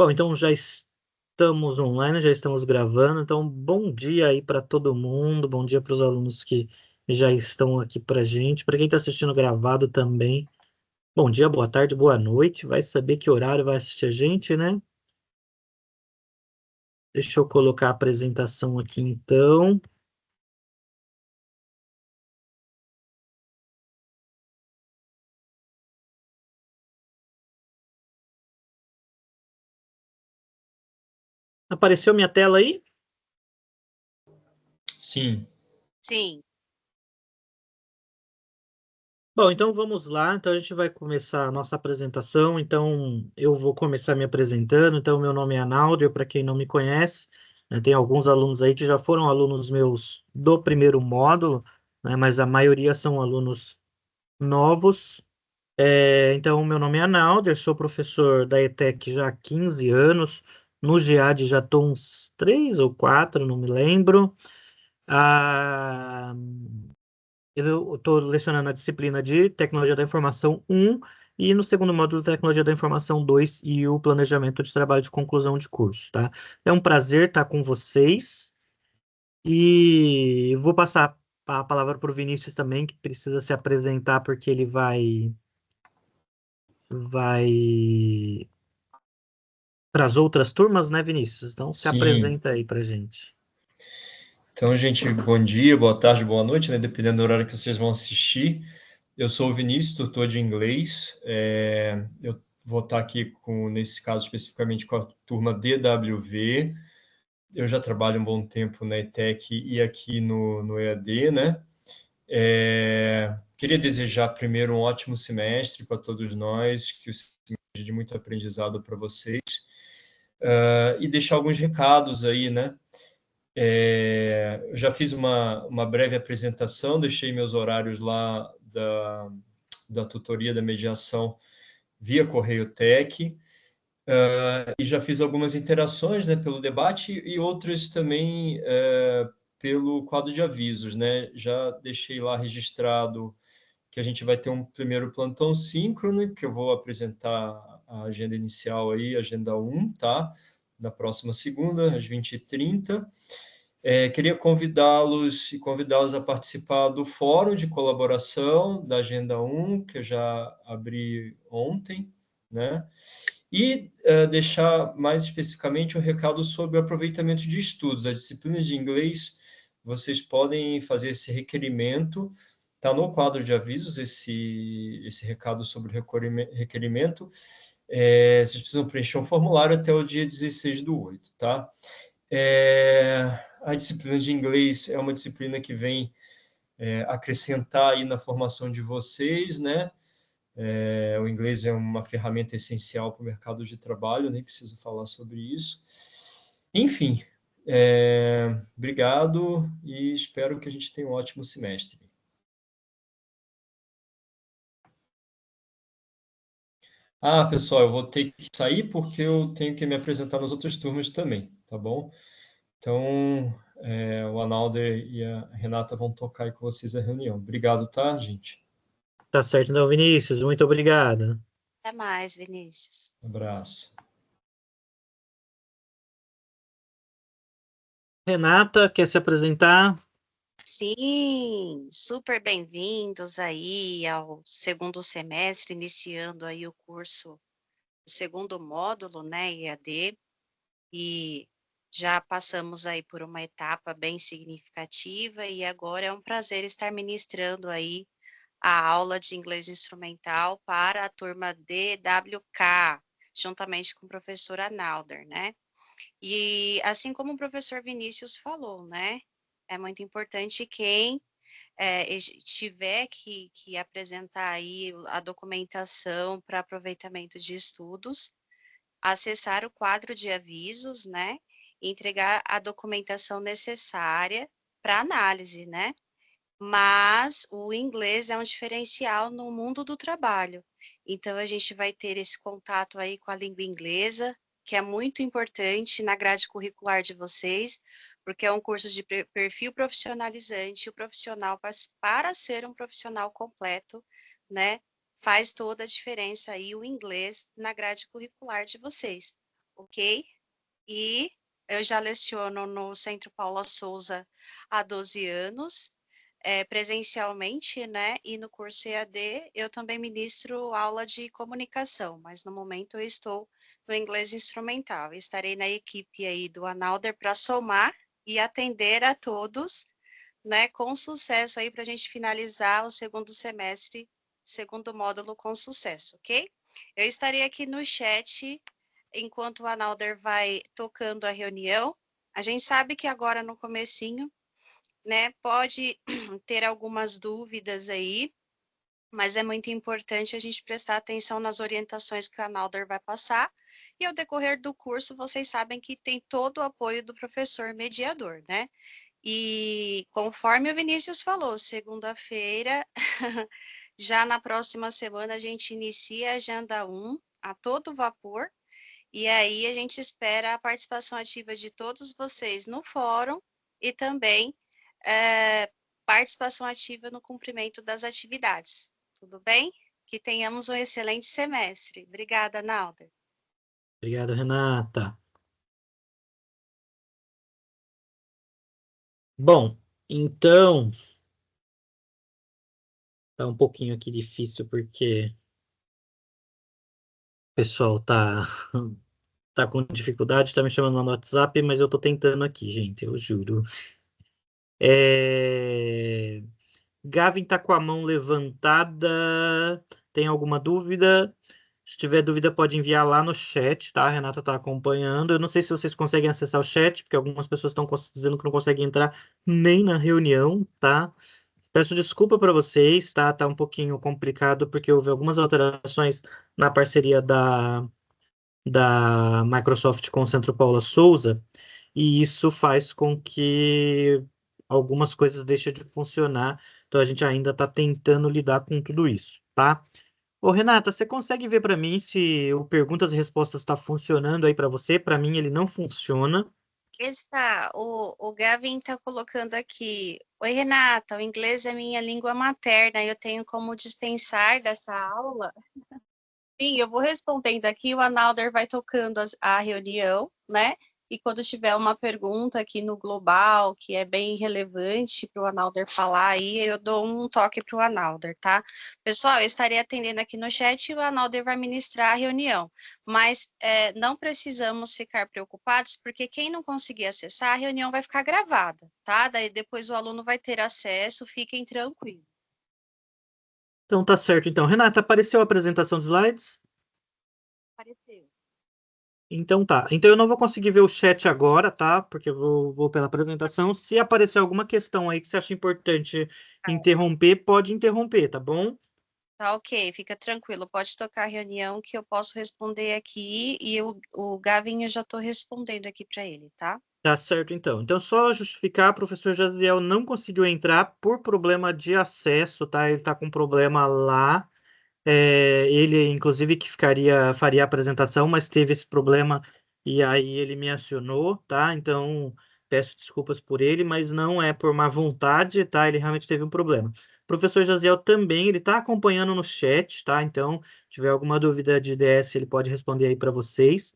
Bom, então já estamos online, já estamos gravando. Então, bom dia aí para todo mundo, bom dia para os alunos que já estão aqui para gente. Para quem está assistindo gravado também, bom dia, boa tarde, boa noite. Vai saber que horário vai assistir a gente, né? Deixa eu colocar a apresentação aqui então. Apareceu minha tela aí? Sim. Sim. Bom, então vamos lá. Então a gente vai começar a nossa apresentação. Então eu vou começar me apresentando. Então meu nome é Analdo, para quem não me conhece, né, tem alguns alunos aí que já foram alunos meus do primeiro módulo, né, mas a maioria são alunos novos. Então meu nome é Analdo, eu sou professor da ETEC já há 15 anos. No GEAD já estou uns 3 ou 4, não me lembro. Ah, eu estou lecionando a disciplina de Tecnologia da Informação 1 e no segundo módulo Tecnologia da Informação 2 e o planejamento de trabalho de conclusão de curso, tá? É um prazer estar com vocês e vou passar a palavra para o Vinícius também, que precisa se apresentar porque ele vai para as outras turmas, né, Vinícius? Então se Sim. apresenta aí para gente. Então, gente, bom dia, boa tarde, boa noite, né? Dependendo do horário que vocês vão assistir. Eu sou o Vinícius, tutor de inglês. Eu vou estar aqui, nesse caso especificamente, com a turma DWV. Eu já trabalho um bom tempo na ETEC e aqui no EAD, né? Queria desejar primeiro um ótimo semestre para todos nós, que o semestre seja de muito aprendizado para vocês. E deixar alguns recados aí, né? Eu já fiz uma breve apresentação, deixei meus horários lá da tutoria da mediação via Correio Tech, e já fiz algumas interações, né, pelo debate e outras também pelo quadro de avisos, né? Já deixei lá registrado que a gente vai ter um primeiro plantão síncrono, que eu vou apresentar a agenda inicial aí, agenda 1, tá? Na próxima segunda, às 20h30. Queria convidá-los e convidá-los a participar do fórum de colaboração da Agenda 1, que eu já abri ontem, né? E deixar mais especificamente um recado sobre o aproveitamento de estudos. A disciplina de inglês, vocês podem fazer esse requerimento, está no quadro de avisos, esse recado sobre o requerimento. Vocês precisam preencher um formulário até o dia 16/8, tá? A disciplina de inglês é uma disciplina que vem acrescentar aí na formação de vocês, né? O inglês é uma ferramenta essencial para o mercado de trabalho, nem preciso falar sobre isso. Enfim, obrigado e espero que a gente tenha um ótimo semestre. Pessoal, eu vou ter que sair porque eu tenho que me apresentar nas outras turmas também, tá bom? Então, o Analder e a Renata vão tocar aí com vocês a reunião. Obrigado, tá, gente? Tá certo, então, Vinícius, muito obrigado. Até mais, Vinícius. Um abraço. Renata, quer se apresentar? Sim, super bem-vindos aí ao segundo semestre, iniciando aí o curso, o segundo módulo, né, EAD, e já passamos aí por uma etapa bem significativa e agora é um prazer estar ministrando aí a aula de inglês instrumental para a turma DWK, juntamente com o professor Analder, né? E assim como o professor Vinícius falou, né? É muito importante quem tiver que apresentar aí a documentação para aproveitamento de estudos, acessar o quadro de avisos, né? E entregar a documentação necessária para análise, né? Mas o inglês é um diferencial no mundo do trabalho. Então, a gente vai ter esse contato aí com a língua inglesa, que é muito importante na grade curricular de vocês, porque é um curso de perfil profissionalizante, o profissional, para ser um profissional completo, né, faz toda a diferença aí o inglês na grade curricular de vocês, ok? E eu já leciono no Centro Paula Souza há 12 anos, presencialmente, né? E no curso EAD eu também ministro aula de comunicação, mas no momento eu estou no inglês instrumental. Estarei na equipe aí do Analder para somar e atender a todos, né? Com sucesso aí para a gente finalizar o segundo semestre, segundo módulo com sucesso, ok? Eu estarei aqui no chat enquanto o Analder vai tocando a reunião. A gente sabe que agora no comecinho, né, pode ter algumas dúvidas aí, mas é muito importante a gente prestar atenção nas orientações que o Analder vai passar, e ao decorrer do curso, vocês sabem que tem todo o apoio do professor mediador, né? E conforme o Vinícius falou, segunda-feira, já na próxima semana, a gente inicia a Agenda 1 a todo vapor, e aí a gente espera a participação ativa de todos vocês no fórum e também participação ativa no cumprimento das atividades. Tudo bem? Que tenhamos um excelente semestre. Obrigada, Nalder. Obrigado, Renata. Bom, então, tá um pouquinho aqui difícil porque o pessoal tá com dificuldade, tá me chamando no WhatsApp, mas eu tô tentando aqui, gente, eu juro. Gavin tá com a mão levantada. Tem alguma dúvida? Se tiver dúvida, pode enviar lá no chat, tá? A Renata tá acompanhando. Eu não sei se vocês conseguem acessar o chat, porque algumas pessoas estão dizendo que não conseguem entrar nem na reunião, tá? Peço desculpa para vocês, tá? Tá um pouquinho complicado, porque houve algumas alterações na parceria da Microsoft com o Centro Paula Souza, e isso faz com que algumas coisas deixem de funcionar. Então a gente ainda está tentando lidar com tudo isso, tá? Ô, Renata, você consegue ver para mim se o perguntas e respostas está funcionando aí para você? Para mim ele não funciona. O Gavin está colocando aqui. Oi, Renata, o inglês é minha língua materna, eu tenho como dispensar dessa aula? Sim, eu vou respondendo aqui, o Analder vai tocando a reunião, né? E quando tiver uma pergunta aqui no global, que é bem relevante para o Analder falar, aí eu dou um toque para o Analder, tá? Pessoal, eu estarei atendendo aqui no chat e o Analder vai ministrar a reunião. Mas não precisamos ficar preocupados, porque quem não conseguir acessar, a reunião vai ficar gravada, tá? Daí depois o aluno vai ter acesso, fiquem tranquilos. Então tá certo. Então, Renata, apareceu a apresentação de slides? Apareceu. Então tá. Então eu não vou conseguir ver o chat agora, tá? Porque eu vou pela apresentação. Se aparecer alguma questão aí que você acha importante interromper, pode interromper, tá bom? Tá ok, fica tranquilo, pode tocar a reunião que eu posso responder aqui e o Gavin eu já estou respondendo aqui para ele, tá? Tá certo, então. Então, só justificar, o professor Jadiel não conseguiu entrar por problema de acesso, tá? Ele tá com problema lá. Ele, inclusive, que faria a apresentação, mas teve esse problema e aí ele me acionou, tá? Então, peço desculpas por ele, mas não é por má vontade, tá? Ele realmente teve um problema. O professor Jaziel também, ele tá acompanhando no chat, tá? Então, se tiver alguma dúvida de DS, ele pode responder aí para vocês.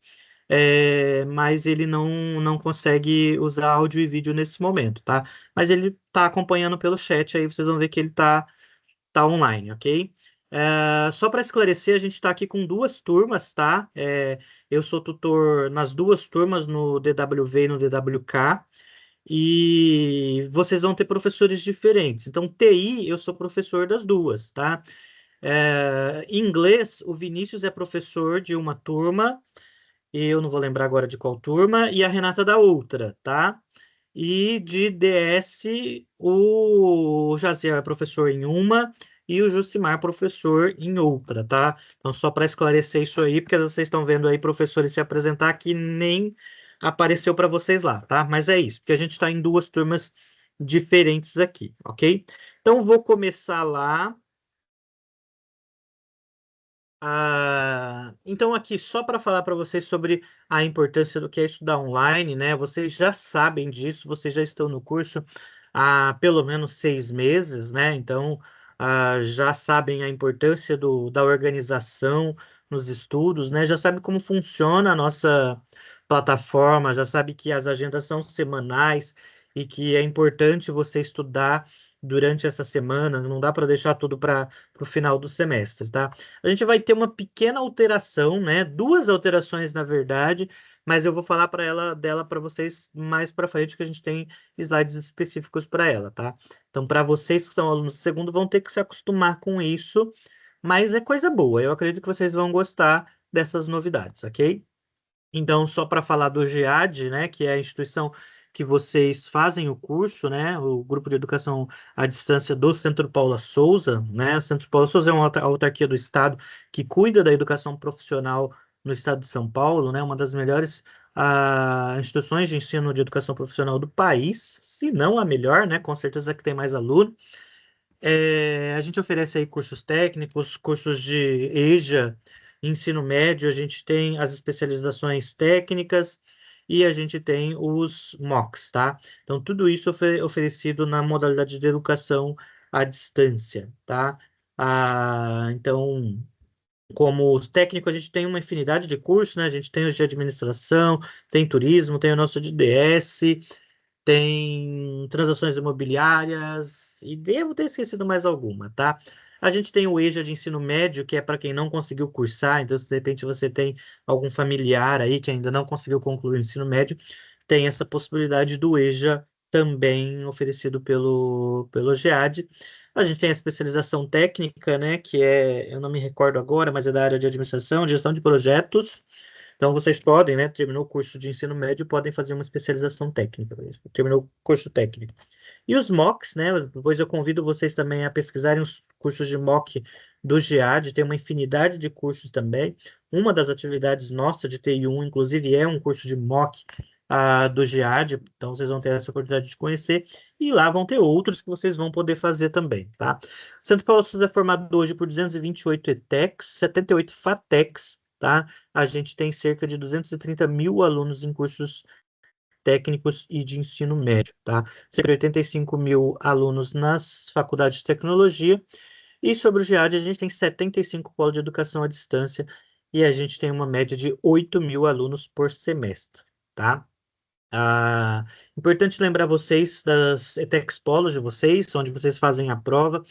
Mas ele não consegue usar áudio e vídeo nesse momento, tá? Mas ele tá acompanhando pelo chat, aí vocês vão ver que ele tá online, ok? Só para esclarecer, a gente está aqui com duas turmas, tá? Eu sou tutor nas duas turmas, no DWV e no DWK, e vocês vão ter professores diferentes. Então, TI, eu sou professor das duas, tá? Em inglês, o Vinícius é professor de uma turma, eu não vou lembrar agora de qual turma, e a Renata da outra, tá? E de DS, o Jaziel é professor em uma e o Jucimar professor em outra, tá? Então, só para esclarecer isso aí, porque vocês estão vendo aí professores se apresentar que nem apareceu para vocês lá, tá? Mas é isso, porque a gente está em duas turmas diferentes aqui, ok? Então, vou começar lá. Então, aqui, só para falar para vocês sobre a importância do que é estudar online, né? Vocês já sabem disso, vocês já estão no curso há pelo menos 6 meses, né? Então, já sabem a importância da organização nos estudos, né? Já sabe como funciona a nossa plataforma, já sabe que as agendas são semanais e que é importante você estudar durante essa semana, não dá para deixar tudo para o final do semestre, tá? A gente vai ter uma pequena alteração, né? Duas alterações, na verdade, mas eu vou falar dela para vocês mais para frente, que a gente tem slides específicos para ela, tá? Então, para vocês que são alunos do segundo, vão ter que se acostumar com isso, mas é coisa boa. Eu acredito que vocês vão gostar dessas novidades, ok? Então, só para falar do GEAD, né, que é a instituição que vocês fazem o curso, né, o Grupo de Educação à Distância do Centro Paula Souza, né, o Centro Paula Souza é uma autarquia do Estado que cuida da educação profissional no Estado de São Paulo, né, uma das melhores instituições de ensino de educação profissional do país, se não a melhor, né, com certeza que tem mais aluno. A gente oferece aí cursos técnicos, cursos de EJA, ensino médio, a gente tem as especializações técnicas e a gente tem os MOOCs, tá? Então, tudo isso oferecido na modalidade de educação à distância, tá? Então, como os técnicos, a gente tem uma infinidade de cursos, né? A gente tem os de administração, tem turismo, tem o nosso de DS, tem transações imobiliárias, e devo ter esquecido mais alguma, tá? A gente tem o EJA de ensino médio, que é para quem não conseguiu cursar, então se de repente você tem algum familiar aí que ainda não conseguiu concluir o ensino médio, tem essa possibilidade do EJA também oferecido pelo GEAD. A gente tem a especialização técnica, né, que eu não me recordo agora, mas é da área de administração, gestão de projetos. Então, vocês podem, né, terminou o curso de ensino médio, podem fazer uma especialização técnica, terminou o curso técnico. E os MOOCs, né, depois eu convido vocês também a pesquisarem os cursos de MOOC do GEAD, tem uma infinidade de cursos também. Uma das atividades nossa de TI1, inclusive, é um curso de MOOC do GEAD, então vocês vão ter essa oportunidade de conhecer, e lá vão ter outros que vocês vão poder fazer também, tá? Santo Paulo é formado hoje por 228 ETECs, 78 FATECs, tá? A gente tem cerca de 230 mil alunos em cursos técnicos e de ensino médio, tá? Cerca de 85 mil alunos nas faculdades de tecnologia. E sobre o GEAD, a gente tem 75 polos de educação à distância e a gente tem uma média de 8 mil alunos por semestre, tá? Importante lembrar vocês das ETECs polos de vocês, onde vocês fazem a prova.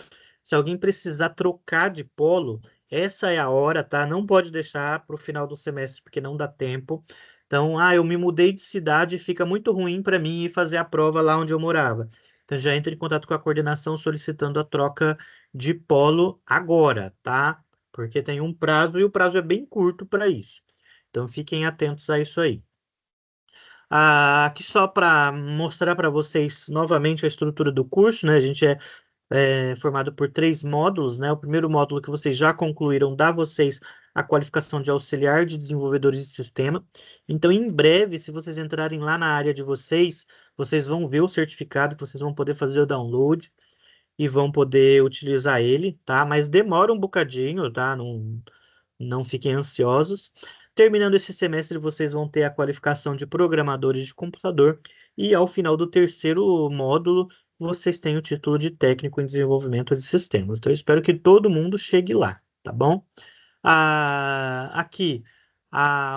Se alguém precisar trocar de polo, essa é a hora, tá? Não pode deixar para o final do semestre, porque não dá tempo. Então, eu me mudei de cidade, fica muito ruim para mim ir fazer a prova lá onde eu morava. Então, já entre em contato com a coordenação solicitando a troca de polo agora, tá? Porque tem um prazo e o prazo é bem curto para isso. Então, fiquem atentos a isso aí. Aqui só para mostrar para vocês novamente a estrutura do curso, né? A gente é formado por 3 módulos, né? O primeiro módulo que vocês já concluíram dá a vocês a qualificação de auxiliar de desenvolvedores de sistema. Então, em breve, se vocês entrarem lá na área de vocês, vocês vão ver o certificado, que vocês vão poder fazer o download e vão poder utilizar ele, tá? Mas demora um bocadinho, tá? Não fiquem ansiosos. Terminando esse semestre, vocês vão ter a qualificação de programadores de computador e ao final do terceiro módulo, vocês têm o título de técnico em desenvolvimento de sistemas. Então, eu espero que todo mundo chegue lá, tá bom? Aqui,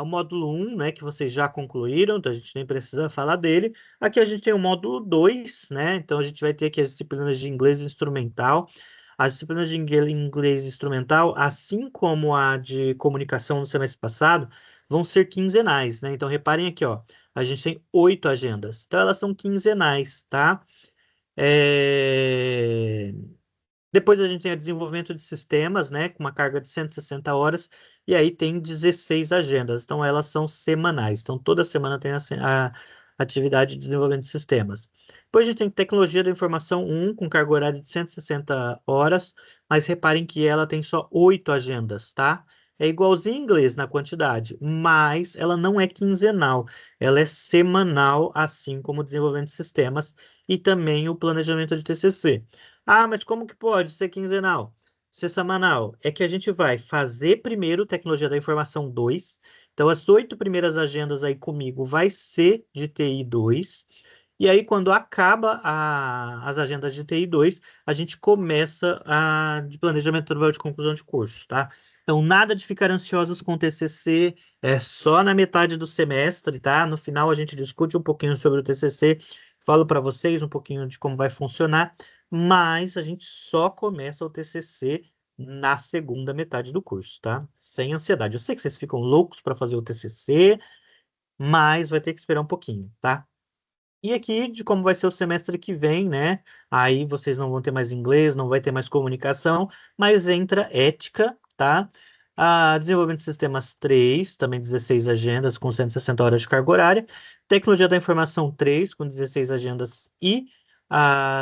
o módulo 1, né, que vocês já concluíram, então a gente nem precisa falar dele. Aqui a gente tem o módulo 2, né? Então a gente vai ter aqui as disciplinas de inglês instrumental. As disciplinas de inglês instrumental, assim como a de comunicação no semestre passado, vão ser quinzenais, né? Então, reparem aqui, ó, a gente tem 8 agendas. Então, elas são quinzenais, tá? Depois a gente tem o desenvolvimento de sistemas, né? Com uma carga de 160 horas. E aí tem 16 agendas. Então, elas são semanais. Então, toda semana tem a atividade de desenvolvimento de sistemas. Depois a gente tem tecnologia da informação 1, com carga horária de 160 horas, mas reparem que ela tem só 8 agendas, tá? É igualzinho em inglês na quantidade, mas ela não é quinzenal, ela é semanal, assim como o desenvolvimento de sistemas e também o planejamento de TCC. Mas como que pode ser quinzenal? Ser semanal? É que a gente vai fazer primeiro tecnologia da informação 2, então as 8 primeiras agendas aí comigo vai ser de TI 2, E aí, quando acaba as agendas de TI 2, a gente começa de planejamento trabalho de conclusão de curso, tá? Então, nada de ficar ansiosos com o TCC, é só na metade do semestre, tá? No final, a gente discute um pouquinho sobre o TCC, falo para vocês um pouquinho de como vai funcionar, mas a gente só começa o TCC na segunda metade do curso, tá? Sem ansiedade. Eu sei que vocês ficam loucos para fazer o TCC, mas vai ter que esperar um pouquinho, tá? E aqui de como vai ser o semestre que vem, né? Aí vocês não vão ter mais inglês, não vai ter mais comunicação, mas entra ética, tá? Desenvolvimento de sistemas 3, também 16 agendas com 160 horas de carga horária. Tecnologia da informação 3, com 16 agendas e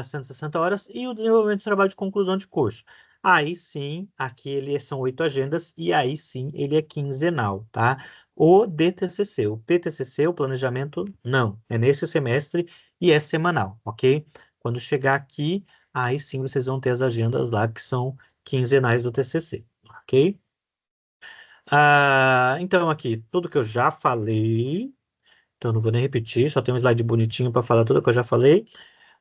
160 horas. E o desenvolvimento de trabalho de conclusão de curso. Aí sim, aqui são 8 agendas e aí sim ele é quinzenal, tá? O DTCC, o PTCC, o planejamento, não. É nesse semestre e é semanal, ok? Quando chegar aqui, aí sim vocês vão ter as agendas lá que são quinzenais do TCC, ok? Então aqui, tudo que eu já falei, então não vou nem repetir, só tem um slide bonitinho para falar tudo que eu já falei.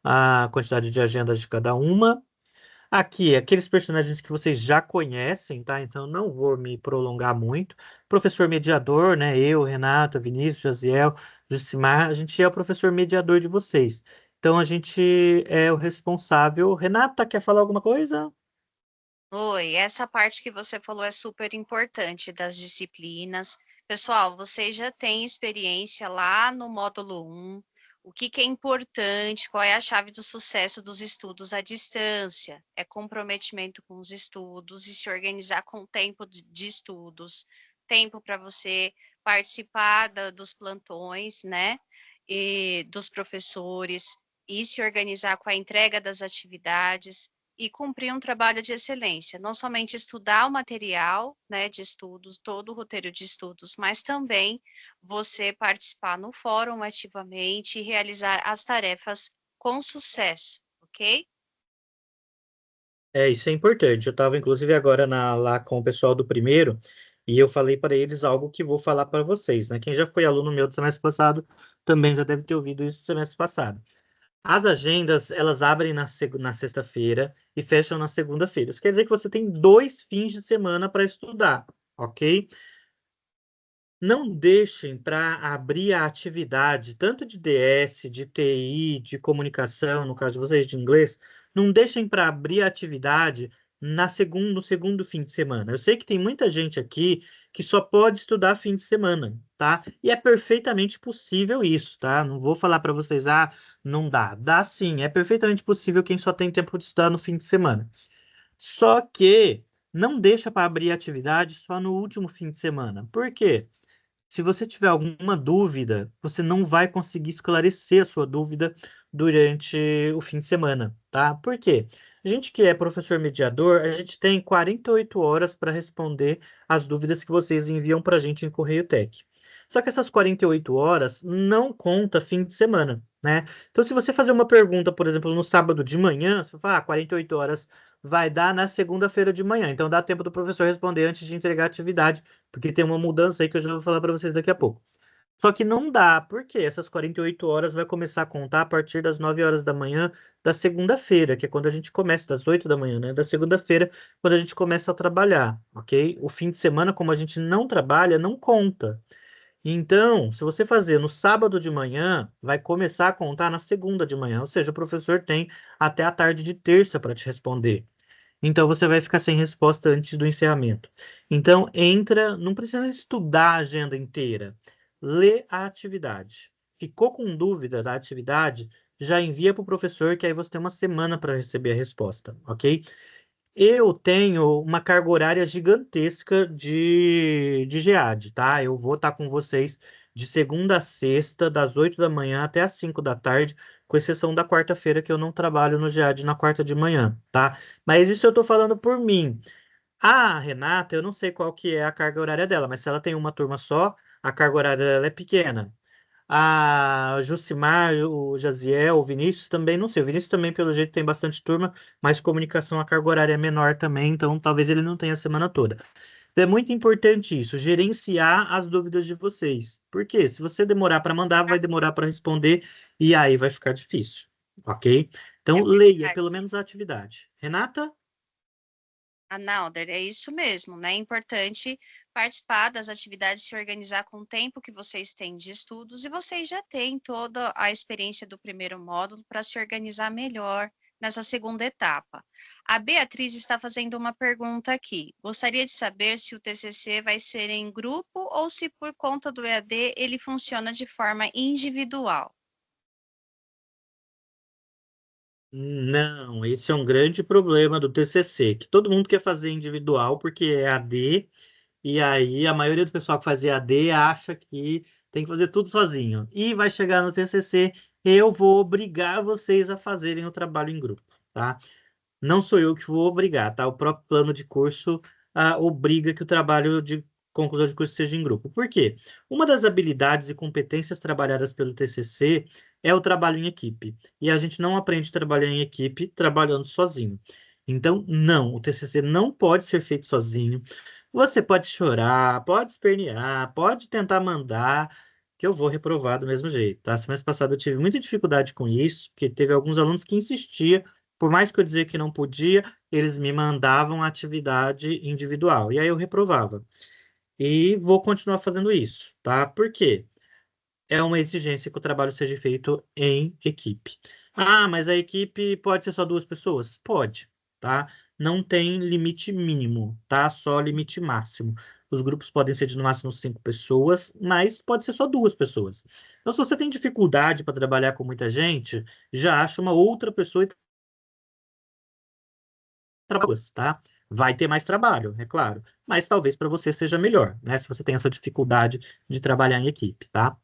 A quantidade de agendas de cada uma. Aqui, aqueles personagens que vocês já conhecem, tá? Então não vou me prolongar muito. Professor mediador, né? Eu, Renato, Vinícius, Jaziel, Jucimar, a gente é o professor mediador de vocês. Então a gente é o responsável. Renata, quer falar alguma coisa? Oi, essa parte que você falou é super importante das disciplinas. Pessoal, vocês já têm experiência lá no módulo 1, o que é importante, qual é a chave do sucesso dos estudos à distância? É comprometimento com os estudos e se organizar com tempo de estudos, tempo para você participar dos plantões, né? E dos professores, e se organizar com a entrega das atividades e cumprir um trabalho de excelência, não somente estudar o material, né, de estudos, todo o roteiro de estudos, mas também você participar no fórum ativamente e realizar as tarefas com sucesso, ok? Isso é importante. Eu estava, inclusive, agora lá com o pessoal do primeiro, e eu falei para eles algo que vou falar para vocês, né? Quem já foi aluno meu do semestre passado também já deve ter ouvido isso no semestre passado. As agendas, elas abrem na sexta-feira e fecham na segunda-feira. Isso quer dizer que você tem 2 fins de semana para estudar, ok? Não deixem para abrir a atividade, tanto de DS, de TI, de comunicação, no caso de vocês de inglês, não deixem para abrir a atividade no segundo fim de semana. Eu sei que tem muita gente aqui que só pode estudar fim de semana, tá? E é perfeitamente possível isso, tá? Não vou falar para vocês, não dá. Dá sim, é perfeitamente possível quem só tem tempo de estudar no fim de semana. Só que não deixa para abrir a atividade só no último fim de semana. Por quê? Se você tiver alguma dúvida, você não vai conseguir esclarecer a sua dúvida durante o fim de semana, tá? Por quê? A gente que é professor mediador, a gente tem 48 horas para responder as dúvidas que vocês enviam para a gente em Correio Tech. Só que essas 48 horas não conta fim de semana, né? Então, se você fazer uma pergunta, por exemplo, no sábado de manhã, você vai falar, 48 horas vai dar na segunda-feira de manhã. Então, dá tempo do professor responder antes de entregar a atividade porque tem uma mudança aí que eu já vou falar para vocês daqui a pouco. Só que não dá, porque essas 48 horas vai começar a contar a partir das 9 horas da manhã da segunda-feira, que é quando a gente começa, das 8 da manhã, né? Da segunda-feira, quando a gente começa a trabalhar, ok? O fim de semana, como a gente não trabalha, não conta. Então, se você fazer no sábado de manhã, vai começar a contar na segunda de manhã, ou seja, o professor tem até a tarde de terça para te responder. Então você vai ficar sem resposta antes do encerramento. Então entra, não precisa estudar a agenda inteira. Lê a atividade. Ficou com dúvida da atividade? Já envia para o professor, que aí você tem uma semana para receber a resposta, ok? Eu tenho uma carga horária gigantesca de GEAD, tá? Eu vou estar com vocês de segunda a sexta, das 8 da manhã até as 5 da tarde, com exceção da quarta-feira, que eu não trabalho no GEAD na quarta de manhã, tá? Mas isso eu tô falando por mim. A Renata, eu não sei qual que é a carga horária dela, mas se ela tem uma turma só, a carga horária dela é pequena. A Jucimar, o Jaziel, o Vinícius também, não sei. O Vinícius também, pelo jeito, tem bastante turma, mas comunicação, a carga horária é menor também, então talvez ele não tenha a semana toda. É muito importante isso, gerenciar as dúvidas de vocês. Porque se você demorar para mandar, vai demorar para responder e aí vai ficar difícil, ok? Então, É leia pelo verdade. menos a atividade. Renata? Nalder, é isso mesmo, né? É importante participar das atividades, se organizar com o tempo que vocês têm de estudos, e vocês já têm toda a experiência do primeiro módulo para se organizar melhor nessa segunda etapa. A Beatriz está fazendo uma pergunta aqui. Gostaria de saber se o TCC vai ser em grupo ou se por conta do EAD ele funciona de forma individual. Não, esse é um grande problema do TCC, que todo mundo quer fazer individual porque é AD, e aí a maioria do pessoal que faz EAD acha que tem que fazer tudo sozinho. E vai chegar no TCC, eu vou obrigar vocês a fazerem o trabalho em grupo, tá? Não sou eu que vou obrigar, tá? O próprio plano de curso obriga que o trabalho de conclusão de curso seja em grupo. Por quê? Uma das habilidades e competências trabalhadas pelo TCC é o trabalho em equipe. E a gente não aprende a trabalhar em equipe trabalhando sozinho. Então, não, o TCC não pode ser feito sozinho. Você pode chorar, pode espernear, pode tentar mandar, que eu vou reprovar do mesmo jeito, tá? Semana passada eu tive muita dificuldade com isso, porque teve alguns alunos que insistiam, por mais que eu dizia que não podia, eles me mandavam a atividade individual, e aí eu reprovava. E vou continuar fazendo isso, tá? Por quê? É uma exigência que o trabalho seja feito em equipe. Ah, mas a equipe pode ser só 2 pessoas? Pode, tá? Não tem limite mínimo, tá? Só limite máximo. Os grupos podem ser de no máximo 5 pessoas, mas pode ser só 2 pessoas. Então, se você tem dificuldade para trabalhar com muita gente, já acha uma outra pessoa e trabalha, tá? Vai ter mais trabalho, é claro, mas talvez para você seja melhor, né? Se você tem essa dificuldade de trabalhar em equipe, tá?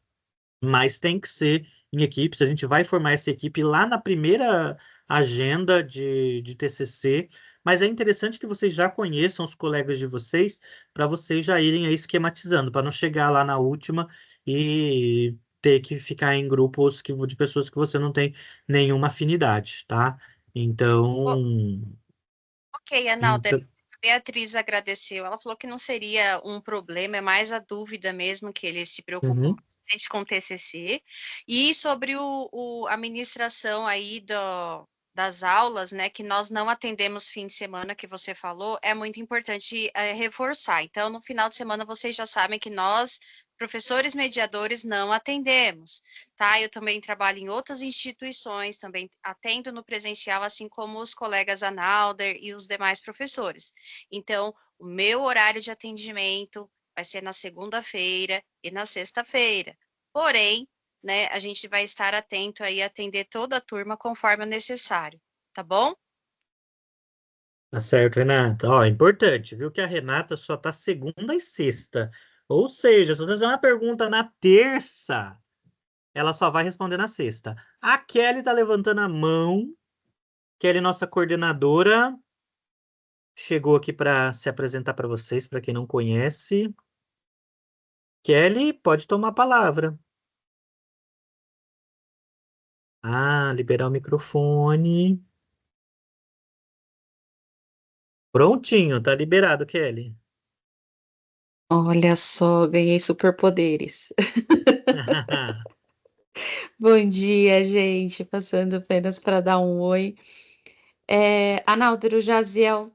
Mas tem que ser em equipes. A gente vai formar essa equipe lá na primeira agenda de TCC, mas é interessante que vocês já conheçam os colegas de vocês, para vocês já irem aí esquematizando, para não chegar lá na última e ter que ficar em grupos de pessoas que você não tem nenhuma afinidade, tá? Então, Ok, Analder, então, a Beatriz agradeceu. Ela falou que não seria um problema, é mais a dúvida mesmo, que eles se preocupam uhum. bastante com o TCC. E sobre a ministração aí das aulas, né, que nós não atendemos fim de semana, que você falou, é muito importante reforçar. Então, no final de semana, vocês já sabem que nós, professores mediadores, não atendemos, tá? Eu também trabalho em outras instituições, também atendo no presencial, assim como os colegas Analder e os demais professores. Então, o meu horário de atendimento vai ser na segunda-feira e na sexta-feira. Porém, né, a gente vai estar atento aí a atender toda a turma conforme o necessário, tá bom? Tá certo, Renata. Ó, é importante, viu, que a Renata só tá segunda e sexta. Ou seja, se você fizer uma pergunta na terça, ela só vai responder na sexta. A Kelly tá levantando a mão. Kelly, nossa coordenadora, chegou aqui para se apresentar para vocês, para quem não conhece. Kelly, pode tomar a palavra. Ah, liberar o microfone. Prontinho, tá liberado, Kelly. Olha só, ganhei superpoderes. Bom dia, gente. Passando apenas para dar um oi. Analder, o Jaziel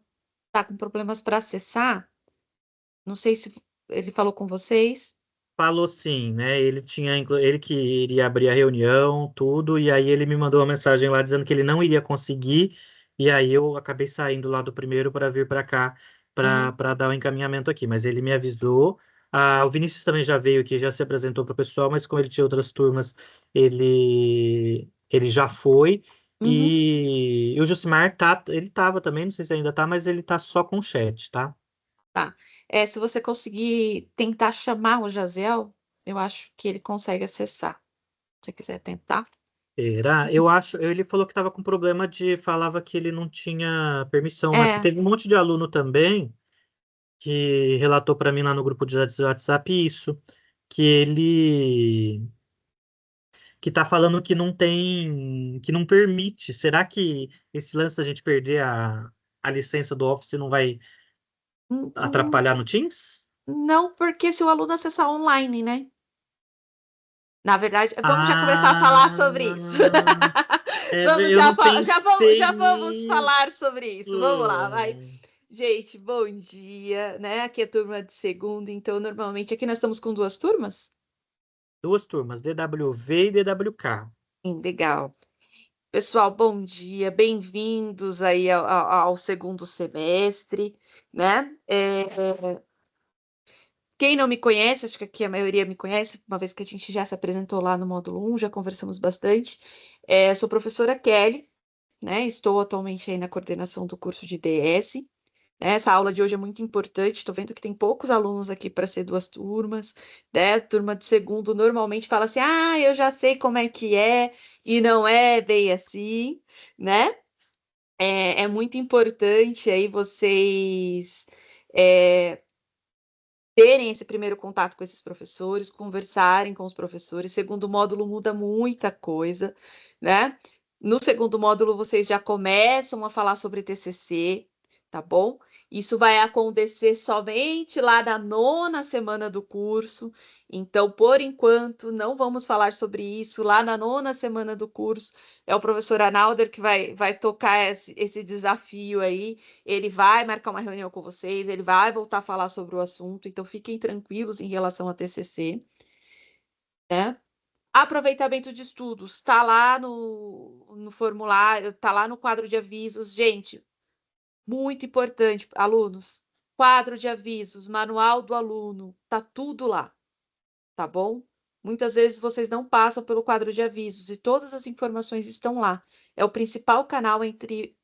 tá com problemas para acessar. Não sei se ele falou com vocês. Falou sim, né? Ele que iria abrir a reunião, tudo, e aí ele me mandou uma mensagem lá dizendo que ele não iria conseguir, e aí eu acabei saindo lá do primeiro para vir para cá Hum, para dar o encaminhamento aqui, mas ele me avisou. Ah, o Vinícius também já veio aqui, já se apresentou para o pessoal, mas como ele tinha outras turmas, ele já foi. uhum, E o Jusimar ele tava também, não sei se ainda tá, mas ele tá só com o chat, tá? tá. Se você conseguir tentar chamar o Jaziel, eu acho que ele consegue acessar. Se você quiser tentar. Será? Eu acho, ele falou que estava com problema falava que ele não tinha permissão, né? Porque É, teve um monte de aluno também que relatou para mim lá no grupo de WhatsApp isso, que ele que tá falando que não tem, que não permite. Será que esse lance da gente perder a licença do Office não vai atrapalhar no Teams? Não, porque se o aluno acessar online, né? Na verdade, vamos já começar a falar Ah, sobre isso. Vamos eu já, não pensei já vamos falar nisso. sobre isso. Vamos lá, vai. Gente, bom dia, né? Aqui é a turma de segundo, então normalmente aqui nós estamos com 2 turmas. 2 turmas, DWV e DWK. Legal. Pessoal, bom dia, bem-vindos aí ao segundo semestre, né? Quem não me conhece, acho que aqui a maioria me conhece, uma vez que a gente já se apresentou lá no módulo 1, já conversamos bastante. Sou professora Kelly, né? Estou atualmente aí na coordenação do curso de DS. Essa aula de hoje é muito importante. Estou vendo que tem poucos alunos aqui para ser 2 turmas, né? Turma de segundo normalmente fala assim: ah, eu já sei como é que é, e não é bem assim, né? É muito importante aí vocês terem esse primeiro contato com esses professores, conversarem com os professores. Segundo módulo muda muita coisa, né? No segundo módulo vocês já começam a falar sobre TCC, tá bom? Isso vai acontecer somente lá na 9ª semana do curso. Então, por enquanto, não vamos falar sobre isso. Lá na 9ª semana do curso, é o professor Arnalder que vai tocar esse desafio aí. Ele vai marcar uma reunião com vocês, ele vai voltar a falar sobre o assunto, então fiquem tranquilos em relação a TCC, né? Aproveitamento de estudos, está lá no formulário, está lá no quadro de avisos. Gente, muito importante, alunos, quadro de avisos, manual do aluno, tá tudo lá, tá bom? Muitas vezes vocês não passam pelo quadro de avisos e todas as informações estão lá. É o principal canal entre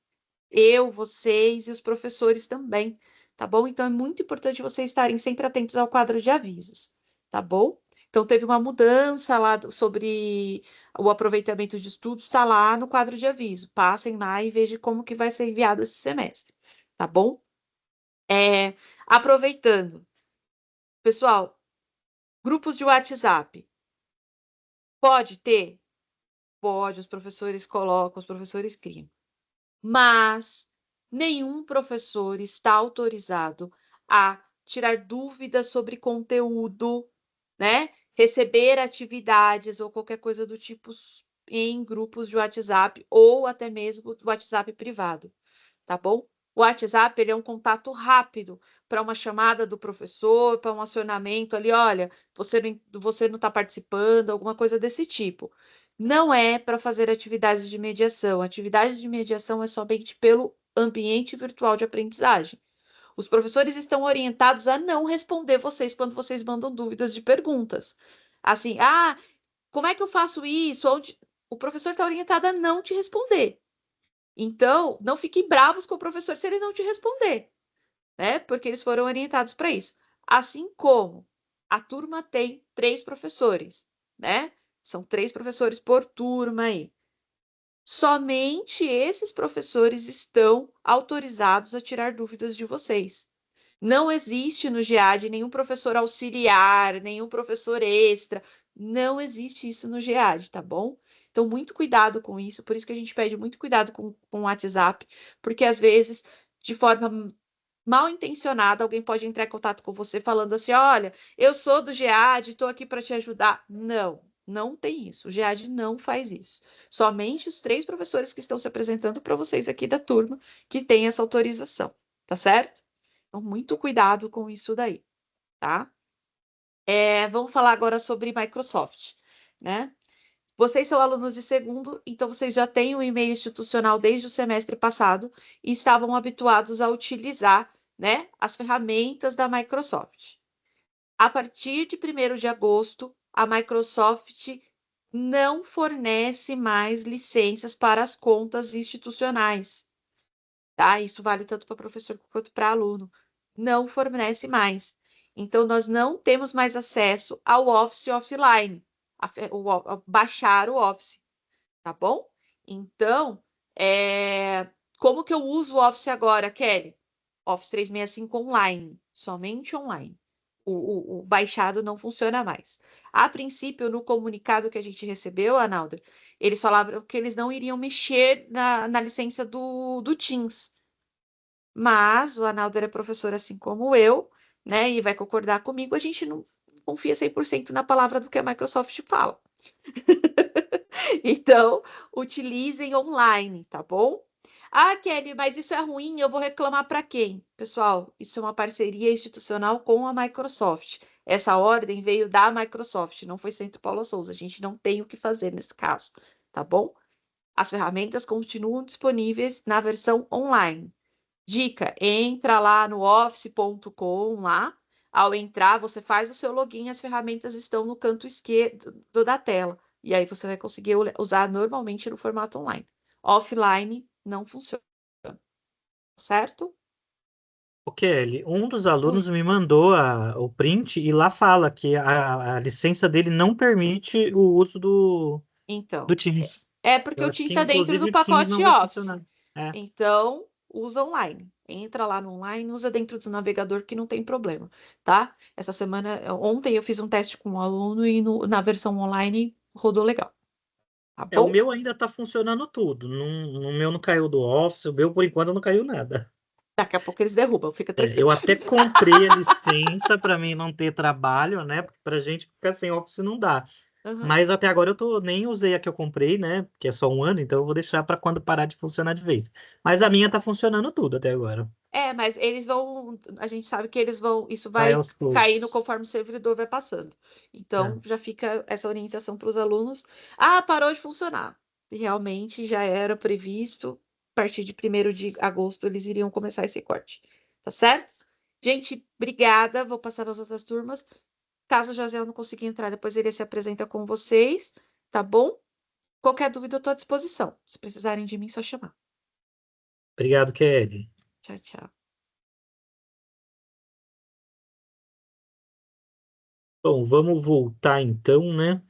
eu, vocês e os professores também, tá bom? Então é muito importante vocês estarem sempre atentos ao quadro de avisos, tá bom? Então teve uma mudança lá sobre o aproveitamento de estudos, está lá no quadro de aviso. Passem lá e vejam como que vai ser enviado esse semestre, tá bom? Aproveitando, pessoal, grupos de WhatsApp. Pode ter? Pode, os professores colocam, os professores criam. Mas nenhum professor está autorizado a tirar dúvidas sobre conteúdo, né? Receber atividades ou qualquer coisa do tipo em grupos de WhatsApp ou até mesmo WhatsApp privado, tá bom? O WhatsApp ele é um contato rápido para uma chamada do professor, para um acionamento ali, olha, você não está participando, alguma coisa desse tipo. Não é para fazer atividades de mediação. Atividade de mediação é somente pelo ambiente virtual de aprendizagem. Os professores estão orientados a não responder vocês quando vocês mandam dúvidas de perguntas. Assim, como é que eu faço isso? O professor está orientado a não te responder. Então, não fiquem bravos com o professor se ele não te responder, né? Porque eles foram orientados para isso. Assim como a turma tem 3 professores, né? São 3 professores por turma aí. Somente esses professores estão autorizados a tirar dúvidas de vocês. Não existe no GEAD nenhum professor auxiliar, nenhum professor extra. Não existe isso no GEAD, tá bom? Então, muito cuidado com isso. Por isso que a gente pede muito cuidado com o WhatsApp, porque às vezes, de forma mal intencionada, alguém pode entrar em contato com você falando assim: olha, eu sou do GEAD, estou aqui para te ajudar. Não, não tem isso. O GEAD não faz isso. Somente os 3 professores que estão se apresentando para vocês aqui da turma que têm essa autorização, tá certo? Então, muito cuidado com isso daí, tá? Vamos falar agora sobre Microsoft, né? Vocês são alunos de segundo, então vocês já têm o e-mail institucional desde o semestre passado e estavam habituados a utilizar, né, as ferramentas da Microsoft. A partir de 1º de agosto, a Microsoft não fornece mais licenças para as contas institucionais, tá? Isso vale tanto para professor quanto para aluno. Não fornece mais. Então, nós não temos mais acesso ao Office offline, baixar o Office, tá bom? Então, como que eu uso o Office agora, Kelly? Office 365 online, somente online. O baixado não funciona mais. A princípio, no comunicado que a gente recebeu, Analda, eles falavam que eles não iriam mexer na licença do Teams. mas o Analder é professor assim como eu, né? E vai concordar comigo, a gente não confia 100% na palavra do que a Microsoft fala. Então, utilizem online, tá bom? Ah, Kelly, mas isso é ruim, eu vou reclamar para quem? Pessoal, isso é uma parceria institucional com a Microsoft. Essa ordem veio da Microsoft, não foi Centro Paula Souza. A gente não tem o que fazer nesse caso, tá bom? As ferramentas continuam disponíveis na versão online. Dica, entra lá no office.com lá. Ao entrar, você faz o seu login, as ferramentas estão no canto esquerdo da tela. E aí você vai conseguir usar normalmente no formato online. Offline não funciona, certo? O Kelly, um dos alunos Oi. me mandou o print e lá fala que a licença dele não permite o uso do Então, Teams. é porque Eu o acho que, Teams é dentro inclusive, do o Teams pacote não vai Office. funcionar. É, Então, usa online. Entra lá no online, usa dentro do navegador que não tem problema, tá? Essa semana, ontem eu fiz um teste com um aluno e na versão online rodou legal, tá o bom? meu ainda está funcionando tudo. No meu não caiu do Office, o meu, por enquanto, não caiu nada. Daqui a pouco eles derrubam, fica tranquilo. Eu até comprei a licença para mim não ter trabalho, né? Porque para gente ficar sem Office não dá. Uhum. Mas até agora nem usei a que eu comprei, né? Que é só um ano, então eu vou deixar para quando parar de funcionar de vez. Mas a minha tá funcionando tudo até agora. É, mas eles vão, a gente sabe que eles vão, isso Vai vai aos caindo poucos. conforme o servidor vai passando. É. Então, já fica essa orientação para os alunos. Ah, parou de funcionar. Realmente já era previsto, a partir de 1º de agosto eles iriam começar esse corte. Tá certo? Gente, obrigada. Vou passar nas outras turmas. Caso o José não consiga entrar, depois ele se apresenta com vocês, tá bom? Qualquer dúvida, eu estou à disposição. Se precisarem de mim, só chamar. Obrigado, Kelly. Tchau, tchau. Bom, vamos voltar então, né?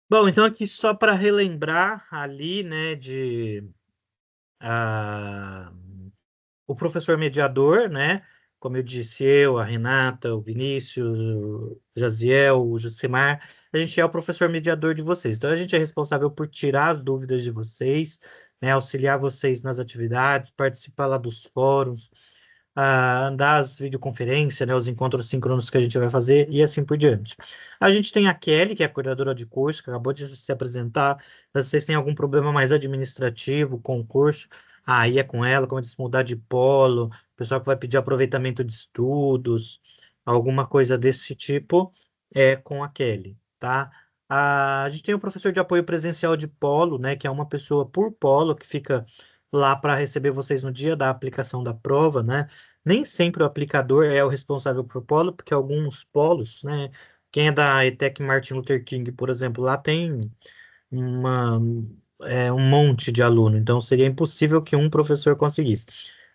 Bom, então aqui só para relembrar ali, né, ah, o professor mediador, né? Como eu disse, eu, a Renata, o Vinícius, o Jaziel, o Josimar, a gente é o professor mediador de vocês. Então, a gente é responsável por tirar as dúvidas de vocês, né? Auxiliar vocês nas atividades, participar lá dos fóruns, andar as videoconferências, né? Os encontros síncronos que a gente vai fazer e assim por diante. A gente tem a Kelly, que é a coordenadora de curso, que acabou de se apresentar. Se vocês têm algum problema mais administrativo com o curso, aí é com ela, como eu disse, mudar de polo, pessoal que vai pedir aproveitamento de estudos, alguma coisa desse tipo, é com a Kelly, tá? A gente tem o professor de apoio presencial de polo, né, que é uma pessoa por polo que fica lá para receber vocês no dia da aplicação da prova, né? Nem sempre o aplicador é o responsável por polo, porque alguns polos, né? Quem é da ETEC Martin Luther King, por exemplo, lá tem uma, um monte de aluno, então seria impossível que um professor conseguisse.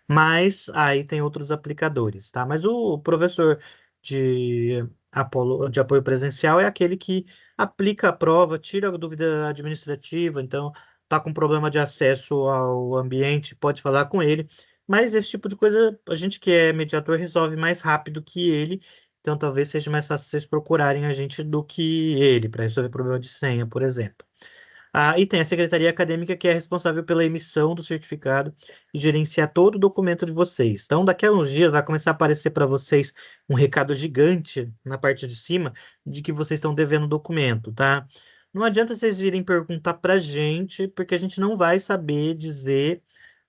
Mas aí tem outros aplicadores, tá? Mas o professor de apoio presencial é aquele que aplica a prova, tira a dúvida administrativa, então tá com problema de acesso ao ambiente, pode falar com ele. Mas esse tipo de coisa, a gente que é mediador resolve mais rápido que ele, então talvez seja mais fácil vocês procurarem a gente do que ele, para resolver problema de senha, por exemplo. E tem a secretaria acadêmica, que é responsável pela emissão do certificado e gerenciar todo o documento de vocês. Então, daqui a uns dias vai começar a aparecer para vocês um recado gigante na parte de cima de que vocês estão devendo documento, tá? Não adianta vocês virem perguntar para a gente, porque a gente não vai saber dizer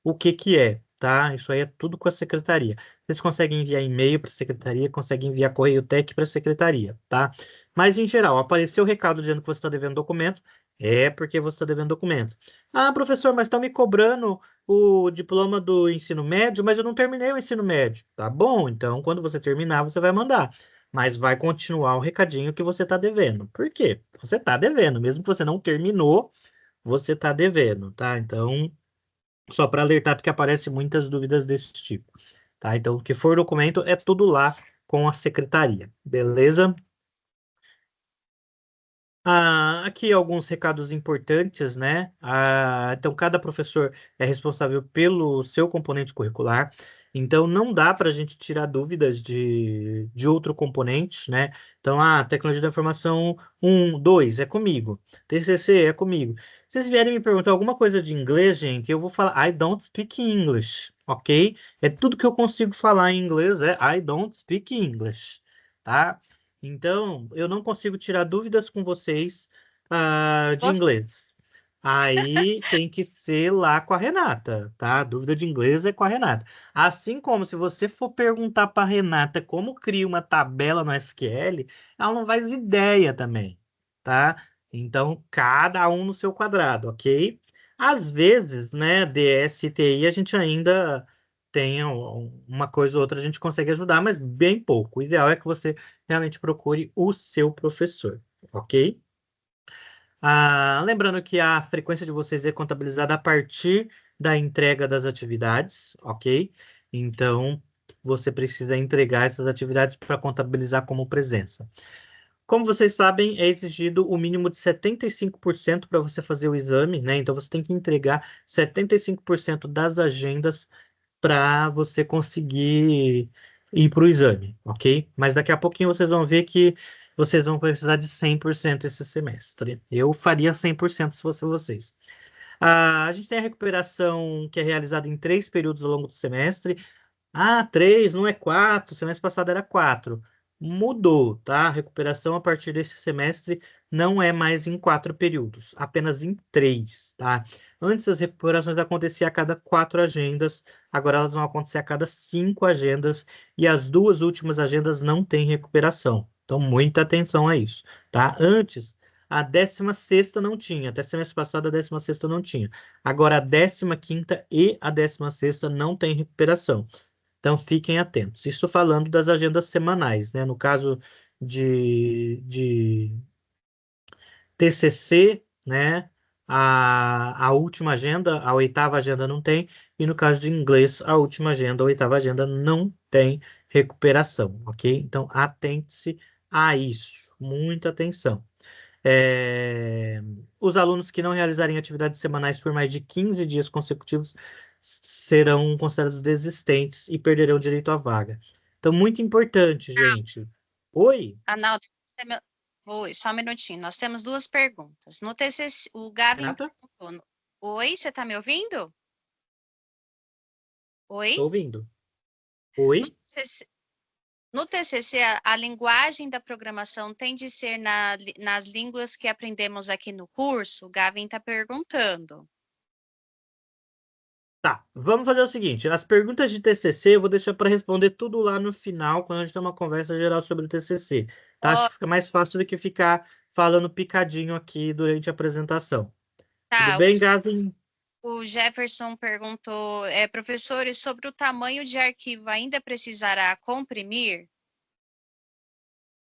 o que que é, tá? Isso aí é tudo com a secretaria. Vocês conseguem enviar e-mail para a secretaria, conseguem enviar correio tech para a secretaria, tá? Mas, em geral, apareceu o recado dizendo que você está devendo documento, é porque você está devendo documento. Ah, professor, mas estão me cobrando o diploma do ensino médio, mas eu não terminei o ensino médio. Tá bom, então quando você terminar, você vai mandar. Mas vai continuar o recadinho que você está devendo. Por quê? Você está devendo, mesmo que você não terminou, você está devendo, tá? Então, só para alertar, porque aparecem muitas dúvidas desse tipo, tá? Então, o que for documento é tudo lá com a secretaria, beleza? Aqui alguns recados importantes, né? Então, cada professor é responsável pelo seu componente curricular, então não dá para a gente tirar dúvidas de outro componente, né? Então, tecnologia da informação 1, 2 é comigo, TCC é comigo. Se vocês vierem me perguntar alguma coisa de inglês, gente, eu vou falar I don't speak English, ok? É tudo que eu consigo falar em inglês é I don't speak English, tá? Então, eu não consigo tirar dúvidas com vocês de Você, inglês. Aí tem que ser lá com a Renata, tá? A dúvida de inglês é com a Renata. Assim como se você for perguntar para a Renata como cria uma tabela no SQL, ela não faz ideia também, tá? Então, cada um no seu quadrado, ok? Às vezes, né, DS e TI, a gente ainda tem uma coisa ou outra, a gente consegue ajudar, mas bem pouco. O ideal é que você realmente procure o seu professor, ok? Lembrando que a frequência de vocês é contabilizada a partir da entrega das atividades, ok? Então, você precisa entregar essas atividades para contabilizar como presença. Como vocês sabem, é exigido o mínimo de 75% para você fazer o exame, né? Então, você tem que entregar 75% das agendas para você conseguir ir para o exame, ok? Mas daqui a pouquinho vocês vão ver que vocês vão precisar de 100% esse semestre. Eu faria 100% se fosse vocês. A gente tem a recuperação que é realizada em 3 períodos ao longo do semestre. 3, não é 4. Semestre passado era 4. Mudou, tá? A recuperação a partir desse semestre não é mais em 4 períodos, apenas em 3, tá? Antes as recuperações aconteciam a cada 4 agendas, agora elas vão acontecer a cada 5 agendas, e as 2 últimas agendas não têm recuperação. Então, muita atenção a isso, tá? Antes, a 16ª não tinha, até semestre passado a 16ª não tinha. Agora a 15ª e a 16ª não tem recuperação. Então, fiquem atentos. Isso falando das agendas semanais, né? No caso de TCC, né? A última agenda, a 8ª agenda não tem, e no caso de inglês, a última agenda, a 8ª agenda não tem recuperação, ok? Então, atente-se a isso, muita atenção. Os alunos que não realizarem atividades semanais por mais de 15 dias consecutivos serão considerados desistentes e perderão o direito à vaga. Então, muito importante, gente. Oi, Arnaldo, oi, só um minutinho. Nós temos duas perguntas. No TCC, o Gavin Renata? perguntou. Oi, você está me ouvindo? Oi? Estou ouvindo. No Oi? TCC, no TCC, a linguagem da programação tem de ser nas línguas que aprendemos aqui no curso? O Gavin está perguntando. Tá, vamos fazer o seguinte: as perguntas de TCC eu vou deixar para responder tudo lá no final, quando a gente tem uma conversa geral sobre o TCC. Tá? Acho Ó, que fica mais fácil do que ficar falando picadinho aqui durante a apresentação. Tudo tá, bem, Gavin? o Jefferson perguntou, professores, sobre o tamanho de arquivo ainda precisará comprimir?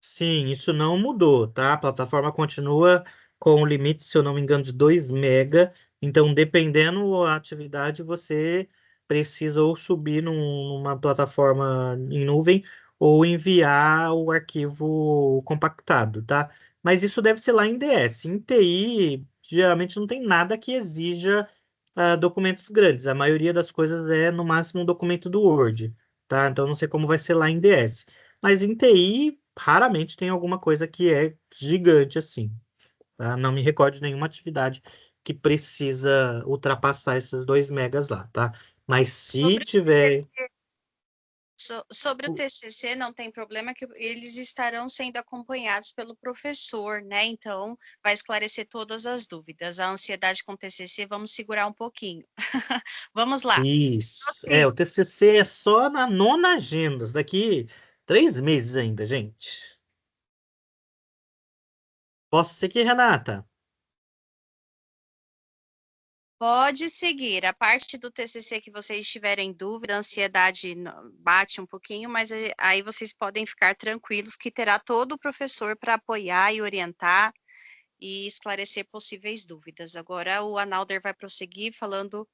Sim, isso não mudou, tá? A plataforma continua com o limite, se eu não me engano, de 2 mega. Então, dependendo da atividade, você precisa ou subir numa plataforma em nuvem ou enviar o arquivo compactado, tá? Mas isso deve ser lá em DS. Em TI, geralmente não tem nada que exija documentos grandes. A maioria das coisas é, no máximo, um documento do Word, tá? Então, não sei como vai ser lá em DS. Mas em TI, raramente tem alguma coisa que é gigante assim, tá? Não me recordo de nenhuma atividade que precisa ultrapassar esses 2 megas lá, tá? Mas se Sobre o tiver... Sobre o TCC, não tem problema que eles estarão sendo acompanhados pelo professor, né? Então, vai esclarecer todas as dúvidas. A ansiedade com o TCC, vamos segurar um pouquinho. Vamos lá. Isso. O TCC é só na 9ª agenda, daqui 3 meses ainda, gente. Posso seguir, Renata? Pode seguir. A parte do TCC que vocês tiverem dúvida, a ansiedade bate um pouquinho, mas aí vocês podem ficar tranquilos que terá todo o professor para apoiar e orientar e esclarecer possíveis dúvidas. Agora o Analder vai prosseguir falando,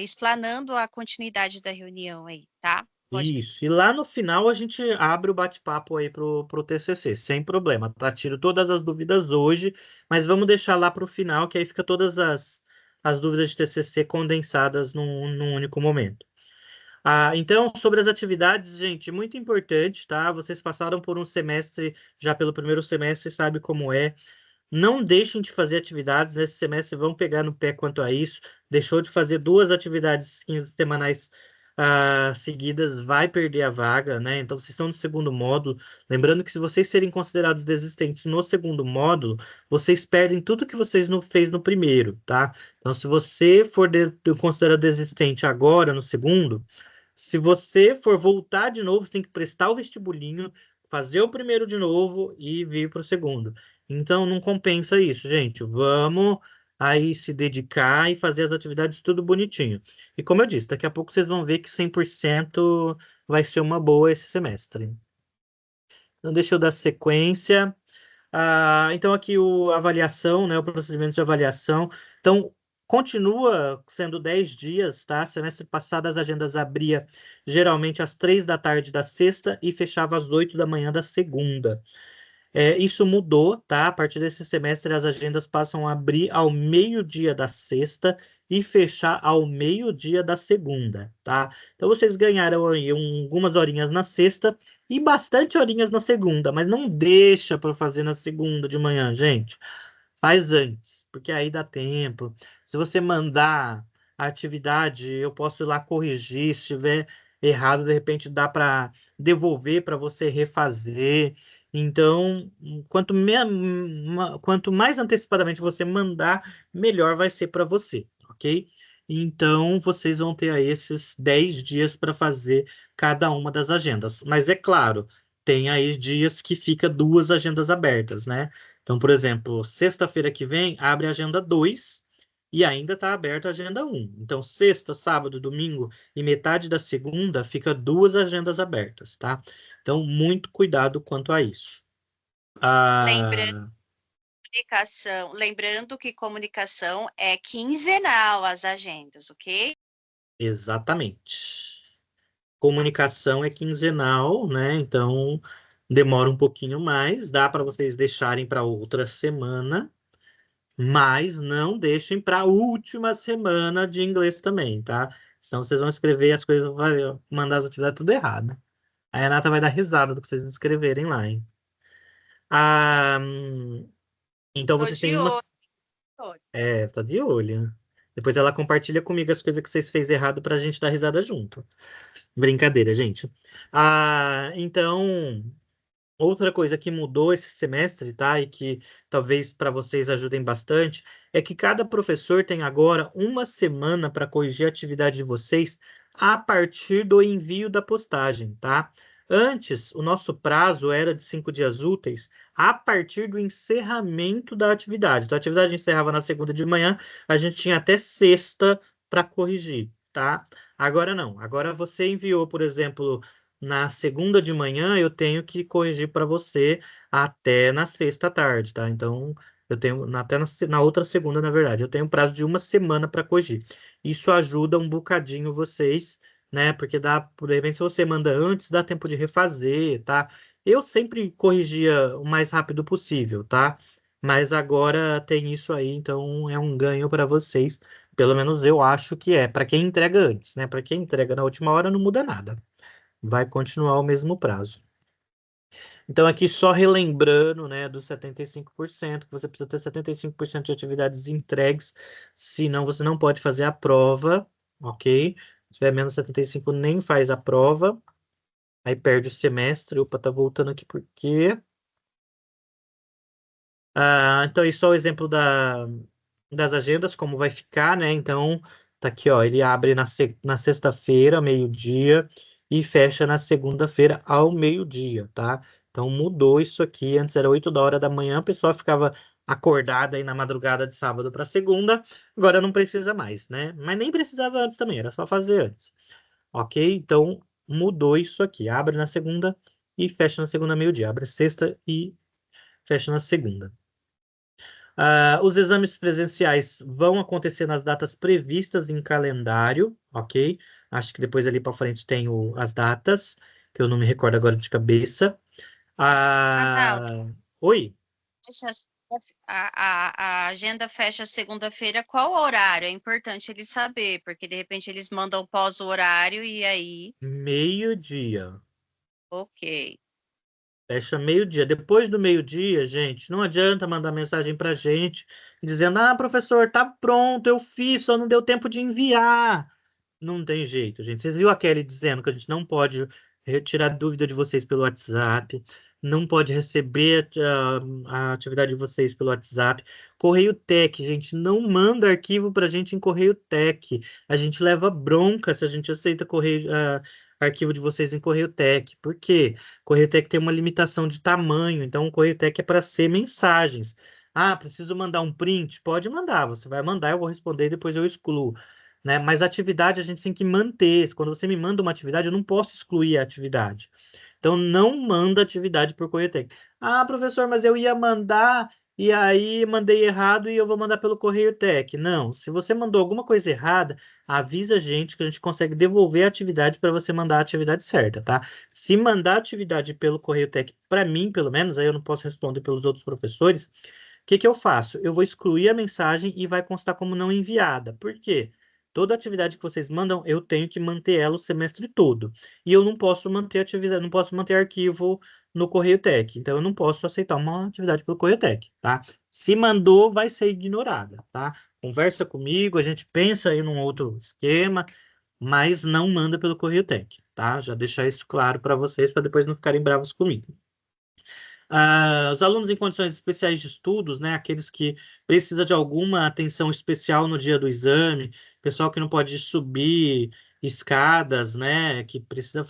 explanando a continuidade da reunião aí, tá? Pode. Isso. E lá no final a gente abre o bate-papo aí pro TCC, sem problema, tá? Tiro todas as dúvidas hoje, mas vamos deixar lá pro final, que aí fica todas as dúvidas de TCC condensadas num único momento. Então, sobre as atividades, gente, muito importante, tá? Vocês passaram por um semestre, já pelo primeiro semestre, sabe como é. Não deixem de fazer atividades nesse semestre, vão pegar no pé quanto a isso. Deixou de fazer 2 atividades semanais seguidas, vai perder a vaga, né? Então, vocês estão no segundo módulo. Lembrando que se vocês serem considerados desistentes no segundo módulo, vocês perdem tudo que vocês não fez no primeiro, tá? Então, se você for considerado desistente agora, no segundo, se você for voltar de novo, você tem que prestar o vestibulinho, fazer o primeiro de novo e vir para o segundo. Então, não compensa isso, gente. Vamos aí se dedicar e fazer as atividades tudo bonitinho. E como eu disse, daqui a pouco vocês vão ver que 100% vai ser uma boa esse semestre. Então, deixa eu dar sequência. Então, aqui a avaliação, né, o procedimento de avaliação. Então, continua sendo 10 dias, tá? Semestre passado as agendas abria geralmente às 3 da tarde da sexta e fechava às 8 da manhã da segunda. Isso mudou, tá? A partir desse semestre, as agendas passam a abrir ao meio-dia da sexta e fechar ao meio-dia da segunda, tá? Então, vocês ganharam aí algumas horinhas na sexta e bastante horinhas na segunda, mas não deixa para fazer na segunda de manhã, gente. Faz antes, porque aí dá tempo. Se você mandar a atividade, eu posso ir lá corrigir. Se estiver errado, de repente dá para devolver para você refazer. Então, quanto mais antecipadamente você mandar, melhor vai ser para você, ok? Então, vocês vão ter aí esses 10 dias para fazer cada uma das agendas. Mas é claro, tem aí dias que fica 2 agendas abertas, né? Então, por exemplo, sexta-feira que vem abre a agenda 2 e ainda está aberta a agenda 1. Então, sexta, sábado, domingo e metade da segunda fica 2 agendas abertas, tá? Então, muito cuidado quanto a isso. Lembrando que comunicação é quinzenal as agendas, ok? Exatamente. Comunicação é quinzenal, né? Então, demora um pouquinho mais, dá para vocês deixarem para outra semana. Mas não deixem para a última semana de inglês também, tá? Senão vocês vão escrever as coisas, vai mandar as atividades tudo errado. Aí a Renata vai dar risada do que vocês escreverem lá, hein? Então Tô vocês têm de uma. olho. Tá de olho. Depois ela compartilha comigo as coisas que vocês fez errado pra gente dar risada junto. Brincadeira, gente. Então. Outra coisa que mudou esse semestre, tá? E que talvez para vocês ajudem bastante, é que cada professor tem agora uma semana para corrigir a atividade de vocês a partir do envio da postagem, tá? Antes, o nosso prazo era de 5 dias úteis a partir do encerramento da atividade. Então, a atividade encerrava na segunda de manhã, a gente tinha até sexta para corrigir, tá? Agora não. Agora você enviou, por exemplo, na segunda de manhã, eu tenho que corrigir para você até na sexta à tarde, tá? Então, eu tenho até na outra segunda, na verdade, eu tenho um prazo de uma semana para corrigir. Isso ajuda um bocadinho vocês, né? Porque de repente, se você manda antes, dá tempo de refazer, tá? Eu sempre corrigia o mais rápido possível, tá? Mas agora tem isso aí, então é um ganho para vocês. Pelo menos eu acho que é. Para quem entrega antes, né? Para quem entrega na última hora, não muda nada. Vai continuar o mesmo prazo. Então, aqui só relembrando, né, dos 75%, que você precisa ter 75% de atividades entregues, senão você não pode fazer a prova, ok? Se tiver menos 75%, nem faz a prova, aí perde o semestre. Opa, tá voltando aqui por quê? Então, aí só o exemplo das agendas, como vai ficar, né? Então, tá aqui, ó, ele abre na sexta-feira, meio-dia, e fecha na segunda-feira ao meio-dia, tá? Então, mudou isso aqui. Antes era 8 da hora da manhã, a pessoa ficava acordada aí na madrugada de sábado para segunda, agora não precisa mais, né? Mas nem precisava antes também, era só fazer antes, ok? Então, mudou isso aqui. Abre na segunda e fecha na segunda, meio-dia. Abre sexta e fecha na segunda. Os exames presenciais vão acontecer nas datas previstas em calendário, ok? Acho que depois ali para frente tem as datas, que eu não me recordo agora de cabeça. Arnaldo, Oi, fecha- a agenda fecha segunda-feira, qual horário? É importante eles saber, porque de repente eles mandam pós o horário e aí, meio-dia. ok. Fecha meio-dia. Depois do meio-dia, gente, não adianta mandar mensagem para gente dizendo: ah, professor, tá pronto, eu fiz, só não deu tempo de enviar. Não tem jeito, gente. Vocês viram a Kelly dizendo que a gente não pode retirar dúvida de vocês pelo WhatsApp, não pode receber a atividade de vocês pelo WhatsApp. Correio Tech, gente, não manda arquivo para a gente em Correio Tech. A gente leva bronca se a gente aceita arquivo de vocês em Correio Tech. Por quê? Correio Tech tem uma limitação de tamanho, então o Correio Tech é para ser mensagens. Ah, preciso mandar um print? Pode mandar, você vai mandar, eu vou responder e depois eu excluo, né? Mas a atividade a gente tem que manter. Quando você me manda uma atividade, eu não posso excluir a atividade. Então, não manda atividade por correio técnico. Ah, professor, mas eu ia mandar e aí mandei errado e eu vou mandar pelo correio tech. Não, se você mandou alguma coisa errada, avisa a gente que a gente consegue devolver a atividade para você mandar a atividade certa, tá? Se mandar a atividade pelo correio tech, para mim, pelo menos, aí eu não posso responder pelos outros professores. O que que eu faço? Eu vou excluir a mensagem e vai constar como não enviada. Por quê? Toda atividade que vocês mandam, eu tenho que manter ela o semestre todo. E eu não posso manter atividade, não posso manter arquivo no Correio Tech. Então, eu não posso aceitar uma atividade pelo Correio Tech, tá? Se mandou, vai ser ignorada, tá? Conversa comigo, a gente pensa aí num outro esquema, mas não manda pelo Correio Tech, tá? Já deixar isso claro para vocês, para depois não ficarem bravos comigo. Os alunos em condições especiais de estudos, né, aqueles que precisam de alguma atenção especial no dia do exame, pessoal que não pode subir escadas, né, que precisa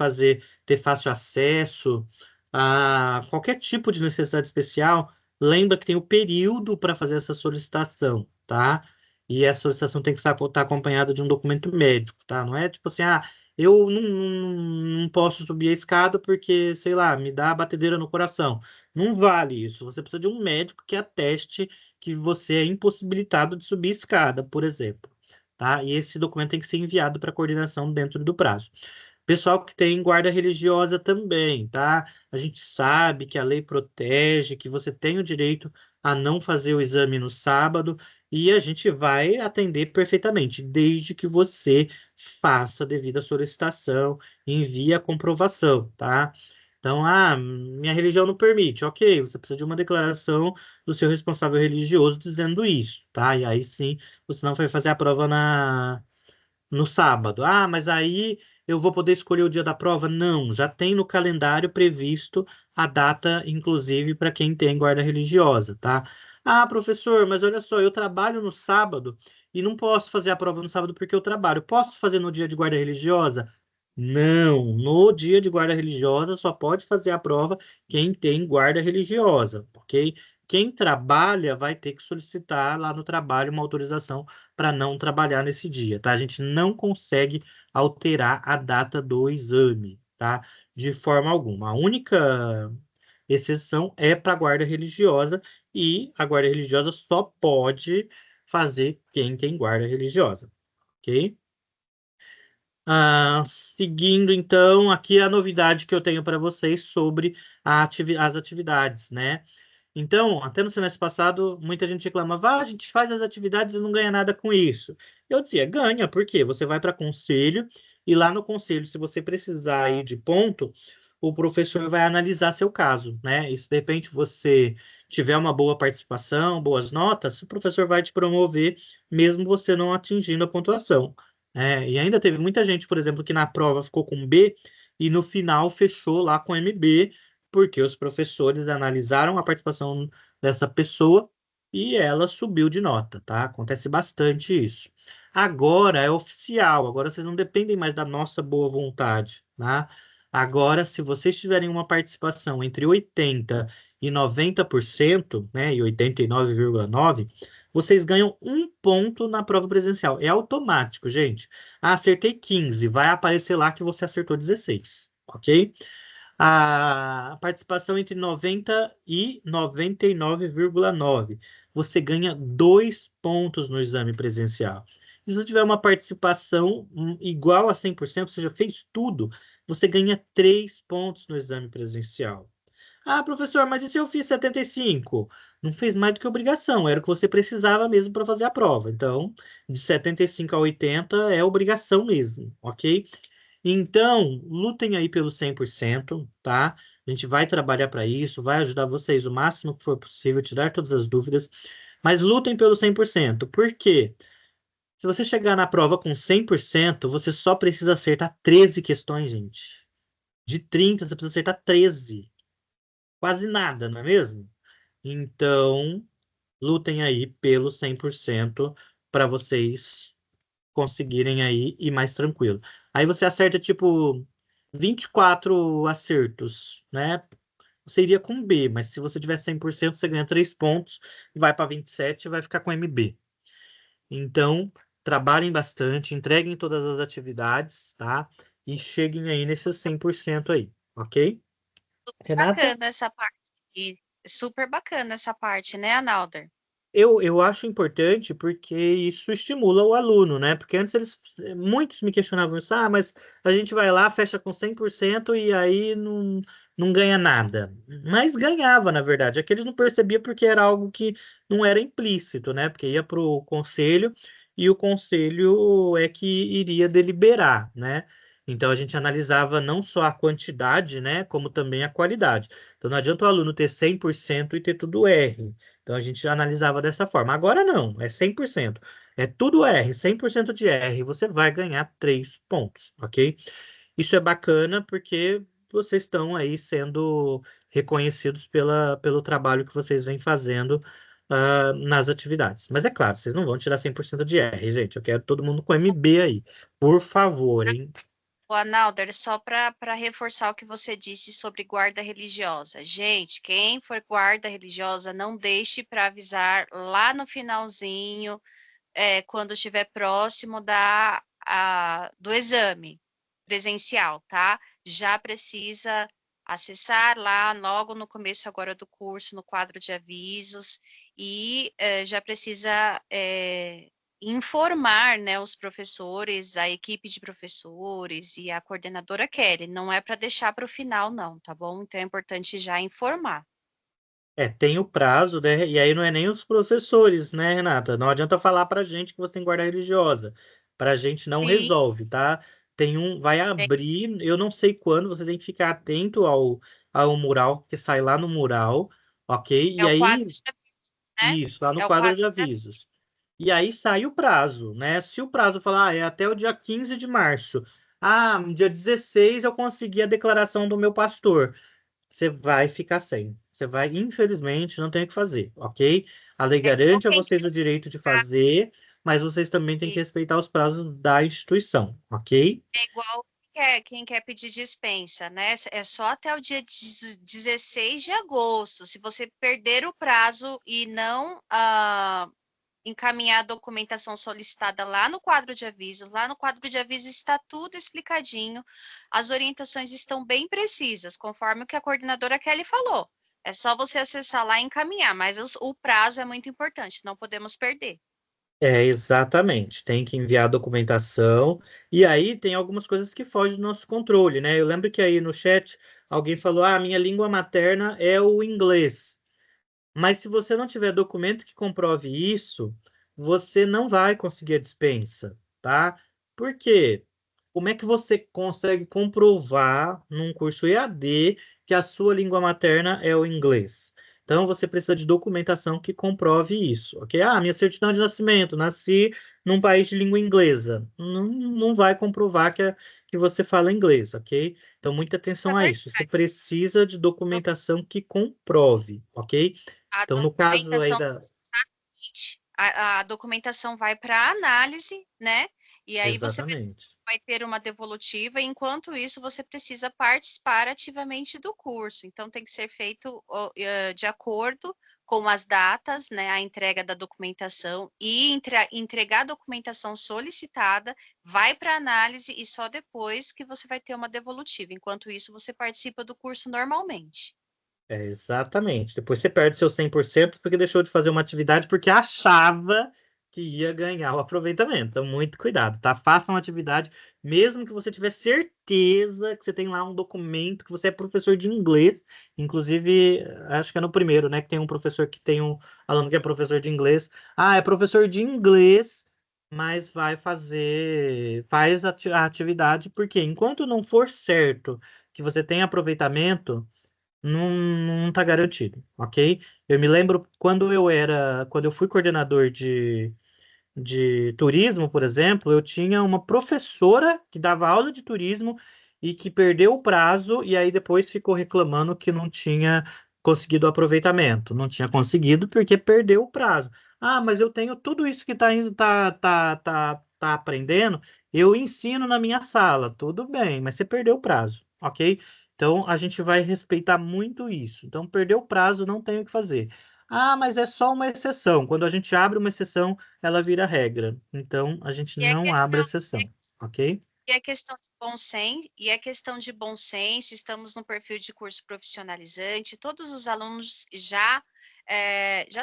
ter fácil acesso a qualquer tipo de necessidade especial, lembra que tem o período para fazer essa solicitação, tá? E essa solicitação tem que estar acompanhada de um documento médico, tá? Não é tipo assim, eu não posso subir a escada porque, sei lá, me dá batedeira no coração. Não vale isso. Você precisa de um médico que ateste que você é impossibilitado de subir escada, por exemplo. Tá? E esse documento tem que ser enviado para coordenação dentro do prazo. Pessoal que tem guarda religiosa também, tá? A gente sabe que a lei protege, que você tem o direito a não fazer o exame no sábado, e a gente vai atender perfeitamente, desde que você faça a devida solicitação, envie a comprovação, tá? Então, minha religião não permite. Ok, você precisa de uma declaração do seu responsável religioso dizendo isso, tá? E aí sim, você não vai fazer a prova no sábado. Ah, mas aí eu vou poder escolher o dia da prova? Não, já tem no calendário previsto a data, inclusive, para quem tem guarda religiosa, tá? Ah, professor, mas olha só, eu trabalho no sábado e não posso fazer a prova no sábado porque eu trabalho. Posso fazer no dia de guarda religiosa? Não, no dia de guarda religiosa só pode fazer a prova quem tem guarda religiosa, ok? Quem trabalha vai ter que solicitar lá no trabalho uma autorização para não trabalhar nesse dia, tá? A gente não consegue alterar a data do exame, tá? De forma alguma. A única exceção é para a guarda religiosa e a guarda religiosa só pode fazer quem tem guarda religiosa, ok? Seguindo, então, aqui a novidade que eu tenho para vocês sobre as atividades, né? Então, até no semestre passado, muita gente reclamava, a gente faz as atividades e não ganha nada com isso. Eu dizia, ganha, por quê? Você vai para conselho e lá no conselho, se você precisar aí de ponto, o professor vai analisar seu caso, né? E se de repente você tiver uma boa participação, boas notas, o professor vai te promover, mesmo você não atingindo a pontuação. E ainda teve muita gente, por exemplo, que na prova ficou com B e no final fechou lá com MB, porque os professores analisaram a participação dessa pessoa e ela subiu de nota, tá? Acontece bastante isso. Agora é oficial, agora vocês não dependem mais da nossa boa vontade, tá? Agora, se vocês tiverem uma participação entre 80% e 90%, né, e 89,9%, vocês ganham um ponto na prova presencial. É automático, gente. Acertei 15, vai aparecer lá que você acertou 16, ok? A participação entre 90 e 99,9. Você ganha 2 pontos no exame presencial. Se você tiver uma participação igual a 100%, ou seja, fez tudo, você ganha 3 pontos no exame presencial. Ah, professor, mas e se eu fiz 75? Não fez mais do que obrigação, era o que você precisava mesmo para fazer a prova. Então, de 75 a 80 é obrigação mesmo, ok? Então, lutem aí pelo 100%, tá? A gente vai trabalhar para isso, vai ajudar vocês o máximo que for possível, tirar todas as dúvidas, mas lutem pelo 100%. Por quê? Se você chegar na prova com 100%, você só precisa acertar 13 questões, gente. De 30, você precisa acertar 13. Quase nada, não é mesmo? Então, lutem aí pelo 100% para vocês conseguirem aí ir mais tranquilo. Aí você acerta, tipo, 24 acertos, né? Você iria com B, mas se você tiver 100%, você ganha 3 pontos, vai para 27 e vai ficar com MB. Então, trabalhem bastante, entreguem todas as atividades, tá? E cheguem aí nesses 100% aí, ok? Renata? Bacana essa parte. Super bacana essa parte, né, Analder? Eu acho importante porque isso estimula o aluno, né? Porque antes muitos me questionavam isso, ah, mas a gente vai lá, fecha com 100% e aí não ganha nada. Mas ganhava, na verdade. É que eles não percebiam porque era algo que não era implícito, né? Porque ia para o conselho e o conselho é que iria deliberar, né? Então a gente analisava não só a quantidade, né? Como também a qualidade. Então não adianta o aluno ter 100% e ter tudo R. Então a gente analisava dessa forma. Agora não, é 100%. É tudo R, 100% de R, você vai ganhar 3 pontos, ok? Isso é bacana porque vocês estão aí sendo reconhecidos pelo trabalho que vocês vêm fazendo nas atividades. Mas é claro, vocês não vão tirar 100% de R, gente. Eu quero todo mundo com MB aí. Por favor, hein? O Analder, só para reforçar o que você disse sobre guarda religiosa. Gente, quem for guarda religiosa, não deixe para avisar lá no finalzinho, quando estiver próximo do exame presencial, tá? Já precisa acessar lá logo no começo agora do curso, no quadro de avisos, e já precisa informar, né, os professores, a equipe de professores e a coordenadora Kelly. Não é para deixar para o final, não, tá bom? Então é importante já informar. Tem o prazo, né? E aí não é nem os professores, né, Renata? Não adianta falar pra gente que você tem guarda religiosa. Pra gente não Sim, resolve, tá? Vai abrir, eu não sei quando, você tem que ficar atento ao mural, que sai lá no mural, ok? é E o quadro aí, de avisos, né? isso, lá no É o quadro quadro de de avisos. avisos. E aí sai o prazo, né? Se o prazo falar, é até o dia 15 de março. Ah, dia 16 eu consegui a declaração do meu pastor. Você vai ficar sem. Você vai, infelizmente, não tem o que fazer, ok? A lei É igual garante a quem vocês quer o direito de fazer, mas vocês também têm que se respeitar os prazos da instituição, ok? É igual quem quer pedir dispensa, né? É só até o dia 16 de agosto. Se você perder o prazo e não encaminhar a documentação solicitada lá no quadro de avisos, lá no quadro de avisos está tudo explicadinho. As orientações estão bem precisas, conforme o que a coordenadora Kelly falou. É só você acessar lá e encaminhar, mas o prazo é muito importante, não podemos perder. Exatamente. Tem que enviar a documentação. E aí tem algumas coisas que fogem do nosso controle, né? Eu lembro que aí no chat alguém falou: ah, minha língua materna é o inglês. Mas se você não tiver documento que comprove isso, você não vai conseguir a dispensa, tá? Por quê? Como é que você consegue comprovar num curso EAD que a sua língua materna é o inglês? Então, você precisa de documentação que comprove isso, ok? Ah, minha certidão de nascimento, nasci num país de língua inglesa. Não vai comprovar que você fala inglês, ok? Então, muita É atenção a isso. Você verdade. precisa de documentação que comprove, ok? A Então, no caso aí documentação da. a documentação vai para análise, né? E aí você Exatamente. vai ter uma devolutiva, e enquanto isso você precisa participar ativamente do curso. Então tem que ser feito de acordo com as datas, né, a entrega da documentação e entregar a documentação solicitada, vai para análise e só depois que você vai ter uma devolutiva. Enquanto isso você participa do curso normalmente. Exatamente. Depois você perde seu 100% porque deixou de fazer uma atividade porque achava que ia ganhar o aproveitamento. Então, muito cuidado, tá? Faça uma atividade, mesmo que você tiver certeza que você tem lá um documento, que você é professor de inglês. Inclusive, acho que é no primeiro, né? Que tem um professor que tem um aluno que é professor de inglês. Ah, é professor de inglês, mas faz a atividade, porque enquanto não for certo que você tem aproveitamento, não está garantido, ok? Eu me lembro quando eu fui coordenador de turismo, por exemplo, eu tinha uma professora que dava aula de turismo e que perdeu o prazo e aí depois ficou reclamando que não tinha conseguido o aproveitamento. Não tinha conseguido porque perdeu o prazo. Ah, mas eu tenho tudo isso que tá aprendendo, eu ensino na minha sala. Tudo bem, mas você perdeu o prazo, ok? Então a gente vai respeitar muito isso. Então, perdeu o prazo, não tem o que fazer. Ah, mas é só uma exceção. Quando a gente abre uma exceção, ela vira regra. Então, a gente E é não abre questão, exceção, ok? e é questão de bom senso, estamos no perfil de curso profissionalizante, todos os alunos já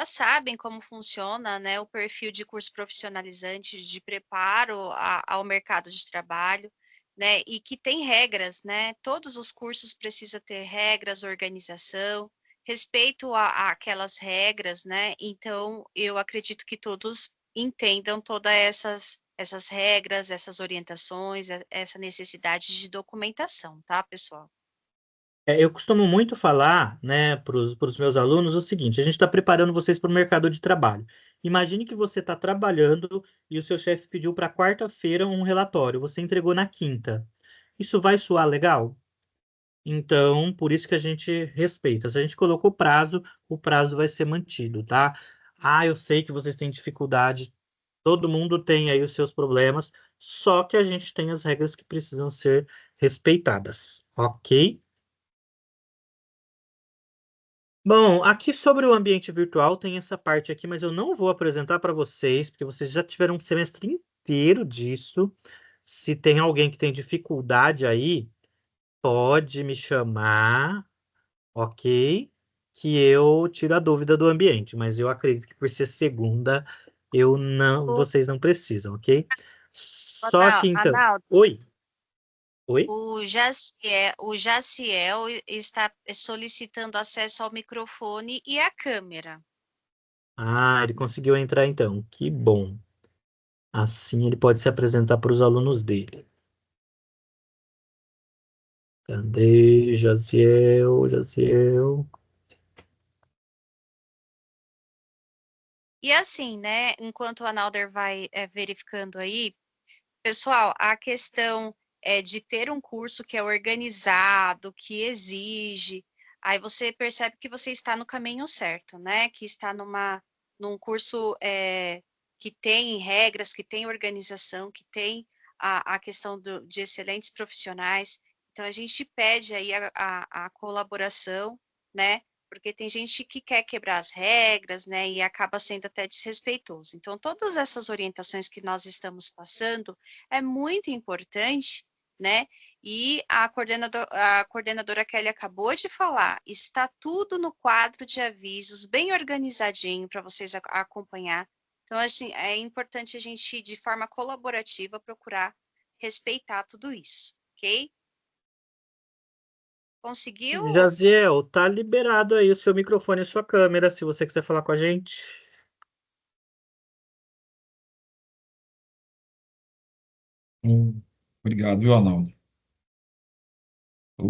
sabem como funciona, né, o perfil de curso profissionalizante de preparo ao mercado de trabalho, né, e que tem regras, né, todos os cursos precisam ter regras, organização, respeito a aquelas regras, né, então eu acredito que todos entendam todas essas regras, essas orientações, essa necessidade de documentação, tá, pessoal? Eu costumo muito falar, né, para os meus alunos o seguinte: a gente está preparando vocês para o mercado de trabalho. Imagine que você está trabalhando e o seu chefe pediu para quarta-feira um relatório, você entregou na quinta. Isso vai soar legal? Então, por isso que a gente respeita. Se a gente colocou prazo, o prazo vai ser mantido, tá? Ah, eu sei que vocês têm dificuldade, todo mundo tem aí os seus problemas, só que a gente tem as regras que precisam ser respeitadas, ok? Bom, aqui sobre o ambiente virtual tem essa parte aqui, mas eu não vou apresentar para vocês, porque vocês já tiveram um semestre inteiro disso. Se tem alguém que tem dificuldade aí, pode me chamar, ok? Que eu tiro a dúvida do ambiente, mas eu acredito que por ser segunda, O, vocês não precisam, ok? Só que então, Analdo, oi, oi? o Jaciel está solicitando acesso ao microfone e à câmera. Ah, ele conseguiu entrar então, que bom. Assim ele pode se apresentar para os alunos dele. Cadê Jaziel, Jaziel? E assim, né, enquanto o Analder vai verificando aí, pessoal, a questão é de ter um curso que é organizado, que exige, aí você percebe que você está no caminho certo, né? Que está num curso que tem regras, que tem organização, que tem a questão de excelentes profissionais. Então, a gente pede aí a colaboração, né? Porque tem gente que quer quebrar as regras, né? E acaba sendo até desrespeitoso. Então, todas essas orientações que nós estamos passando, é muito importante, né? E a coordenadora Kelly acabou de falar, está tudo no quadro de avisos, bem organizadinho para vocês acompanhar. Então, assim, é importante a gente, de forma colaborativa, procurar respeitar tudo isso, ok? Conseguiu? Jaziel, tá liberado aí o seu microfone e a sua câmera, se você quiser falar com a gente. Obrigado, viu, Arnaldo?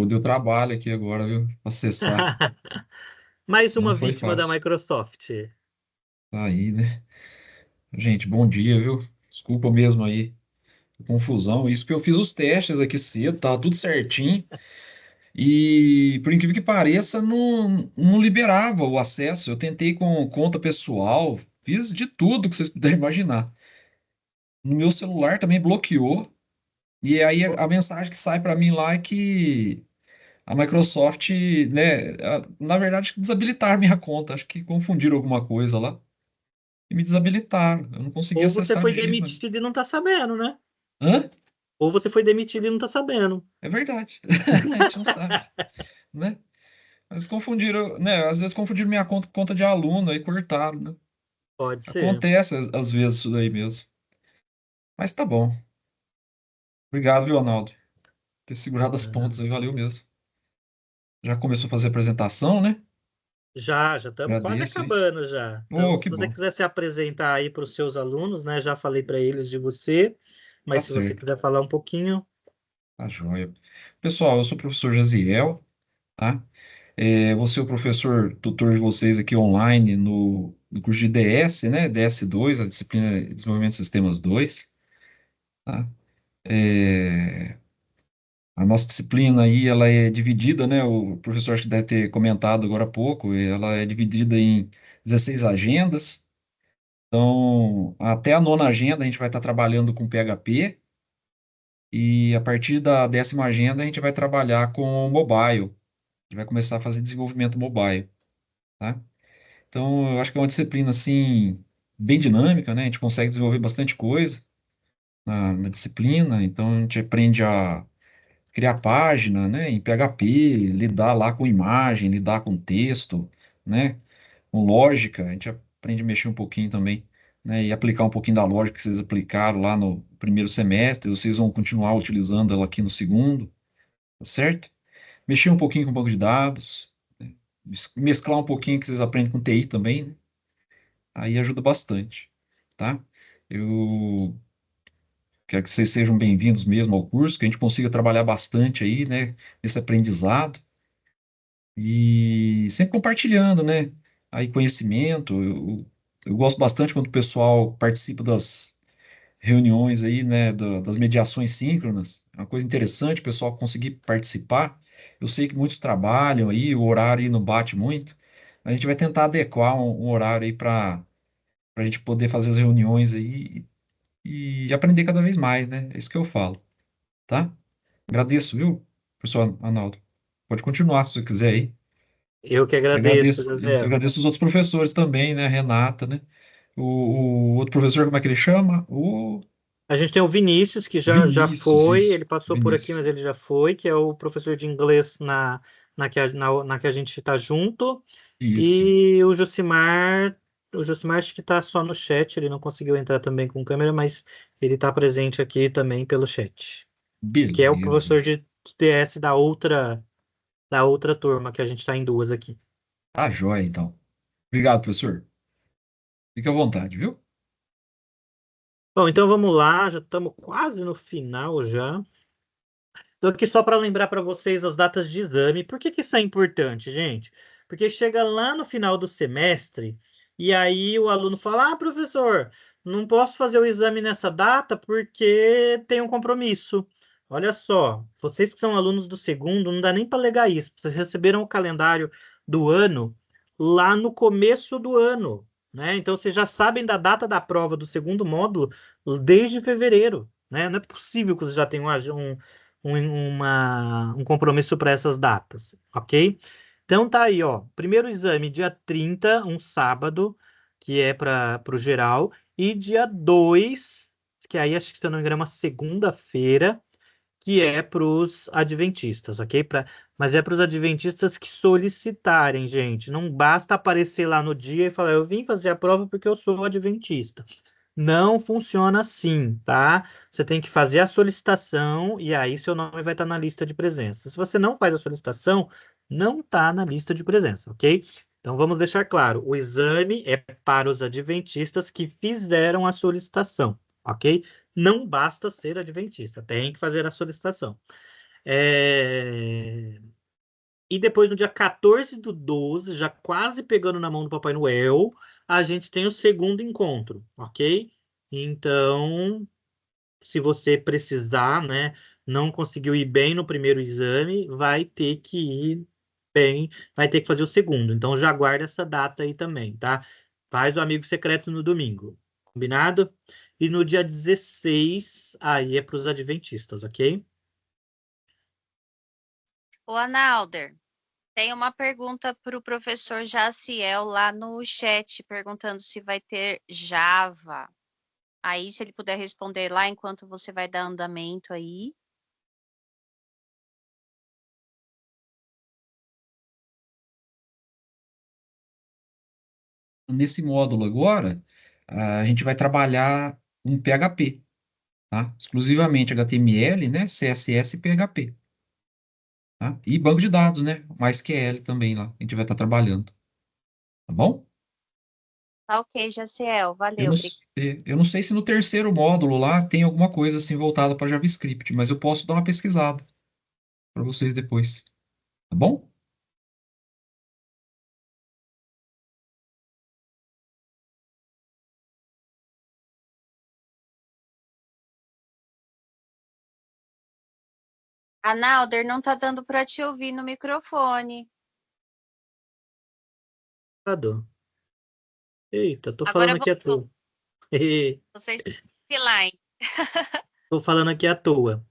Deu trabalho aqui agora, viu? Pra acessar. Mais Não uma foi vítima da fácil. Microsoft. Tá aí, né? Gente, bom dia, viu? Desculpa mesmo aí, a confusão. Isso que eu fiz os testes aqui cedo, tava tudo certinho. E, por incrível que pareça, não liberava o acesso. Eu tentei com conta pessoal, fiz de tudo que vocês puderem imaginar. No meu celular também bloqueou. E aí a mensagem que sai para mim lá é que a Microsoft, né, na verdade, desabilitaram minha conta. Acho que confundiram alguma coisa lá e me desabilitaram. Eu não consegui Ou você acessar foi de jeito nenhum. demitido e não tá sabendo, né? Hã? Ou você foi demitido e não tá sabendo. É verdade. A gente não sabe, né? Mas confundiram, né? Às vezes confundiram minha conta com conta de aluno, aí cortaram, né? Pode ser. Acontece às vezes isso daí mesmo. Mas tá bom. Obrigado, viu, Ronaldo? Ter segurado as pontas Ah, aí, valeu mesmo. Já começou a fazer a apresentação, né? já estamos quase Agradeço aí. acabando já. Então, Oh, se que você bom. quiser se apresentar aí para os seus alunos, né? Já falei para eles de você, Tá mas se você certo. quiser falar um pouquinho, Tá joia. Pessoal, eu sou o professor Jaziel, tá? Vou ser o professor tutor de vocês aqui online no curso de DS, né? DS2, a disciplina de Desenvolvimento de Sistemas 2, tá? É, a nossa disciplina aí, ela é dividida, né? O professor acho que deve ter comentado agora há pouco, ela é dividida em 16 agendas. Então, até a nona agenda a gente vai estar trabalhando com PHP e a partir da 10ª agenda a gente vai trabalhar com mobile. A gente vai começar a fazer desenvolvimento mobile, tá? Então, eu acho que é uma disciplina, assim, bem dinâmica, né? A gente consegue desenvolver bastante coisa na disciplina. Então, a gente aprende a criar página, né, em PHP, lidar lá com imagem, lidar com texto, né, com lógica, a gente aprende a mexer um pouquinho também, né, e aplicar um pouquinho da lógica que vocês aplicaram lá no primeiro semestre, vocês vão continuar utilizando ela aqui no segundo, tá certo? Mexer um pouquinho com o banco de dados, né, mesclar um pouquinho que vocês aprendem com TI também, né, aí ajuda bastante, tá? Eu quero que vocês sejam bem-vindos mesmo ao curso, que a gente consiga trabalhar bastante aí, né, nesse aprendizado e sempre compartilhando, né, aí conhecimento. Eu gosto bastante quando o pessoal participa das reuniões aí, né, das mediações síncronas. É uma coisa interessante o pessoal conseguir participar. Eu sei que muitos trabalham aí, o horário aí não bate muito, mas a gente vai tentar adequar um horário aí para a gente poder fazer as reuniões aí e aprender cada vez mais, né? É isso que eu falo, tá? Agradeço, viu, professor Arnaldo? Pode continuar se você quiser aí. eu que E agradeço, agradeço, isso, José. agradeço os outros professores também, né? Renata, né? O outro professor, como é que ele chama? O A gente tem o Vinícius, que já Vinícius, foi, isso. ele passou por aqui, Vinícius. mas ele já foi, que é o professor de inglês na que a gente está junto. Isso. E o Josimar acho que está só no chat, ele não conseguiu entrar também com câmera, mas ele está presente aqui também pelo chat, que é o Beleza. professor de DS da outra turma, que a gente está em duas aqui. Tá joia, então. Obrigado, professor. Fique à vontade, viu? Bom, então vamos lá, já estamos quase no final já. Estou aqui só para lembrar para vocês as datas de exame. Por que que isso é importante, gente? Porque chega lá no final do semestre e aí o aluno fala: Ah, professor, não posso fazer o exame nessa data porque tem um compromisso. Olha só, vocês que são alunos do segundo, não dá nem para alegar isso. Vocês receberam o calendário do ano lá no começo do ano, né? Então vocês já sabem da data da prova do segundo módulo desde fevereiro, né? Não é possível que vocês já tenham um compromisso para essas datas, ok? Então tá aí, ó. Primeiro exame, dia 30, um sábado, que é para o geral, e dia 2, que aí acho que se eu não me engano é uma segunda-feira, que é para os adventistas, ok? Mas é para os adventistas que solicitarem, gente. Não basta aparecer lá no dia e falar, eu vim fazer a prova porque eu sou adventista. Não funciona assim, tá? Você tem que fazer a solicitação e aí seu nome vai estar na lista de presença. Se você não faz a solicitação, não está na lista de presença, ok? Então vamos deixar claro: o exame é para os adventistas que fizeram a solicitação, ok? Não basta ser adventista, tem que fazer a solicitação. É, E depois, no dia 14/12, já quase pegando na mão do Papai Noel, a gente tem o segundo encontro, ok? Então, se você precisar, né, não conseguiu ir bem no primeiro exame, vai ter que ir bem, vai ter que fazer o segundo. Então, já guarda essa data aí também, tá? Faz o amigo secreto no domingo, combinado? E no dia 16, aí é para os adventistas, ok? O Analder, tem uma pergunta para o professor Jaciel lá no chat, perguntando se vai ter Java. Aí, se ele puder responder lá enquanto você vai dar andamento aí. Nesse módulo agora, a gente vai trabalhar um PHP, tá? Exclusivamente HTML, né? CSS e PHP, tá? E banco de dados, né? MySQL também lá, a gente vai estar trabalhando, tá bom? Tá ok, Jaciel, Eu valeu. não, eu não sei se no terceiro módulo lá tem alguma coisa assim voltada para JavaScript, mas eu posso dar uma pesquisada para vocês depois, tá bom? Analder, não tá dando para te ouvir no microfone. Eita, tô Agora falando aqui à voltou. toa. Você está offline. Tô falando aqui à toa.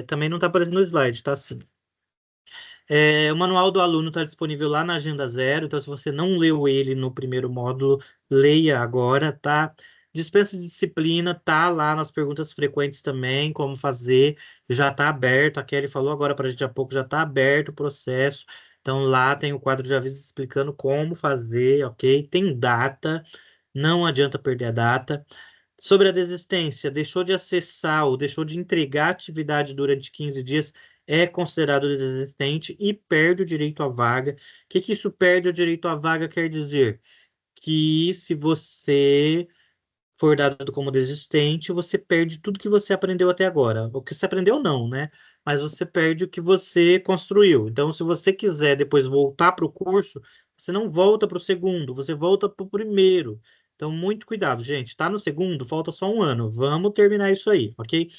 Também não está aparecendo no slide, tá sim. O manual do aluno está disponível lá na Agenda Zero, então se você não leu ele no primeiro módulo, leia agora, tá? Dispensa de disciplina, tá lá nas perguntas frequentes também, como fazer, já está aberto, a Kelly falou agora para a gente há pouco, já está aberto o processo, então lá tem o quadro de aviso explicando como fazer, ok? Tem data, não adianta perder a data. Sobre a desistência, deixou de acessar ou deixou de entregar a atividade durante 15 dias, é considerado desistente e perde o direito à vaga. O que que isso perde o direito à vaga quer dizer? Que se você for dado como desistente, você perde tudo que você aprendeu até agora. O que você aprendeu, não, né? Mas você perde o que você construiu. Então, se você quiser depois voltar para o curso, você não volta para o segundo, você volta para o primeiro. Então, muito cuidado, gente. Está no segundo, falta só um ano. Vamos terminar isso aí, ok?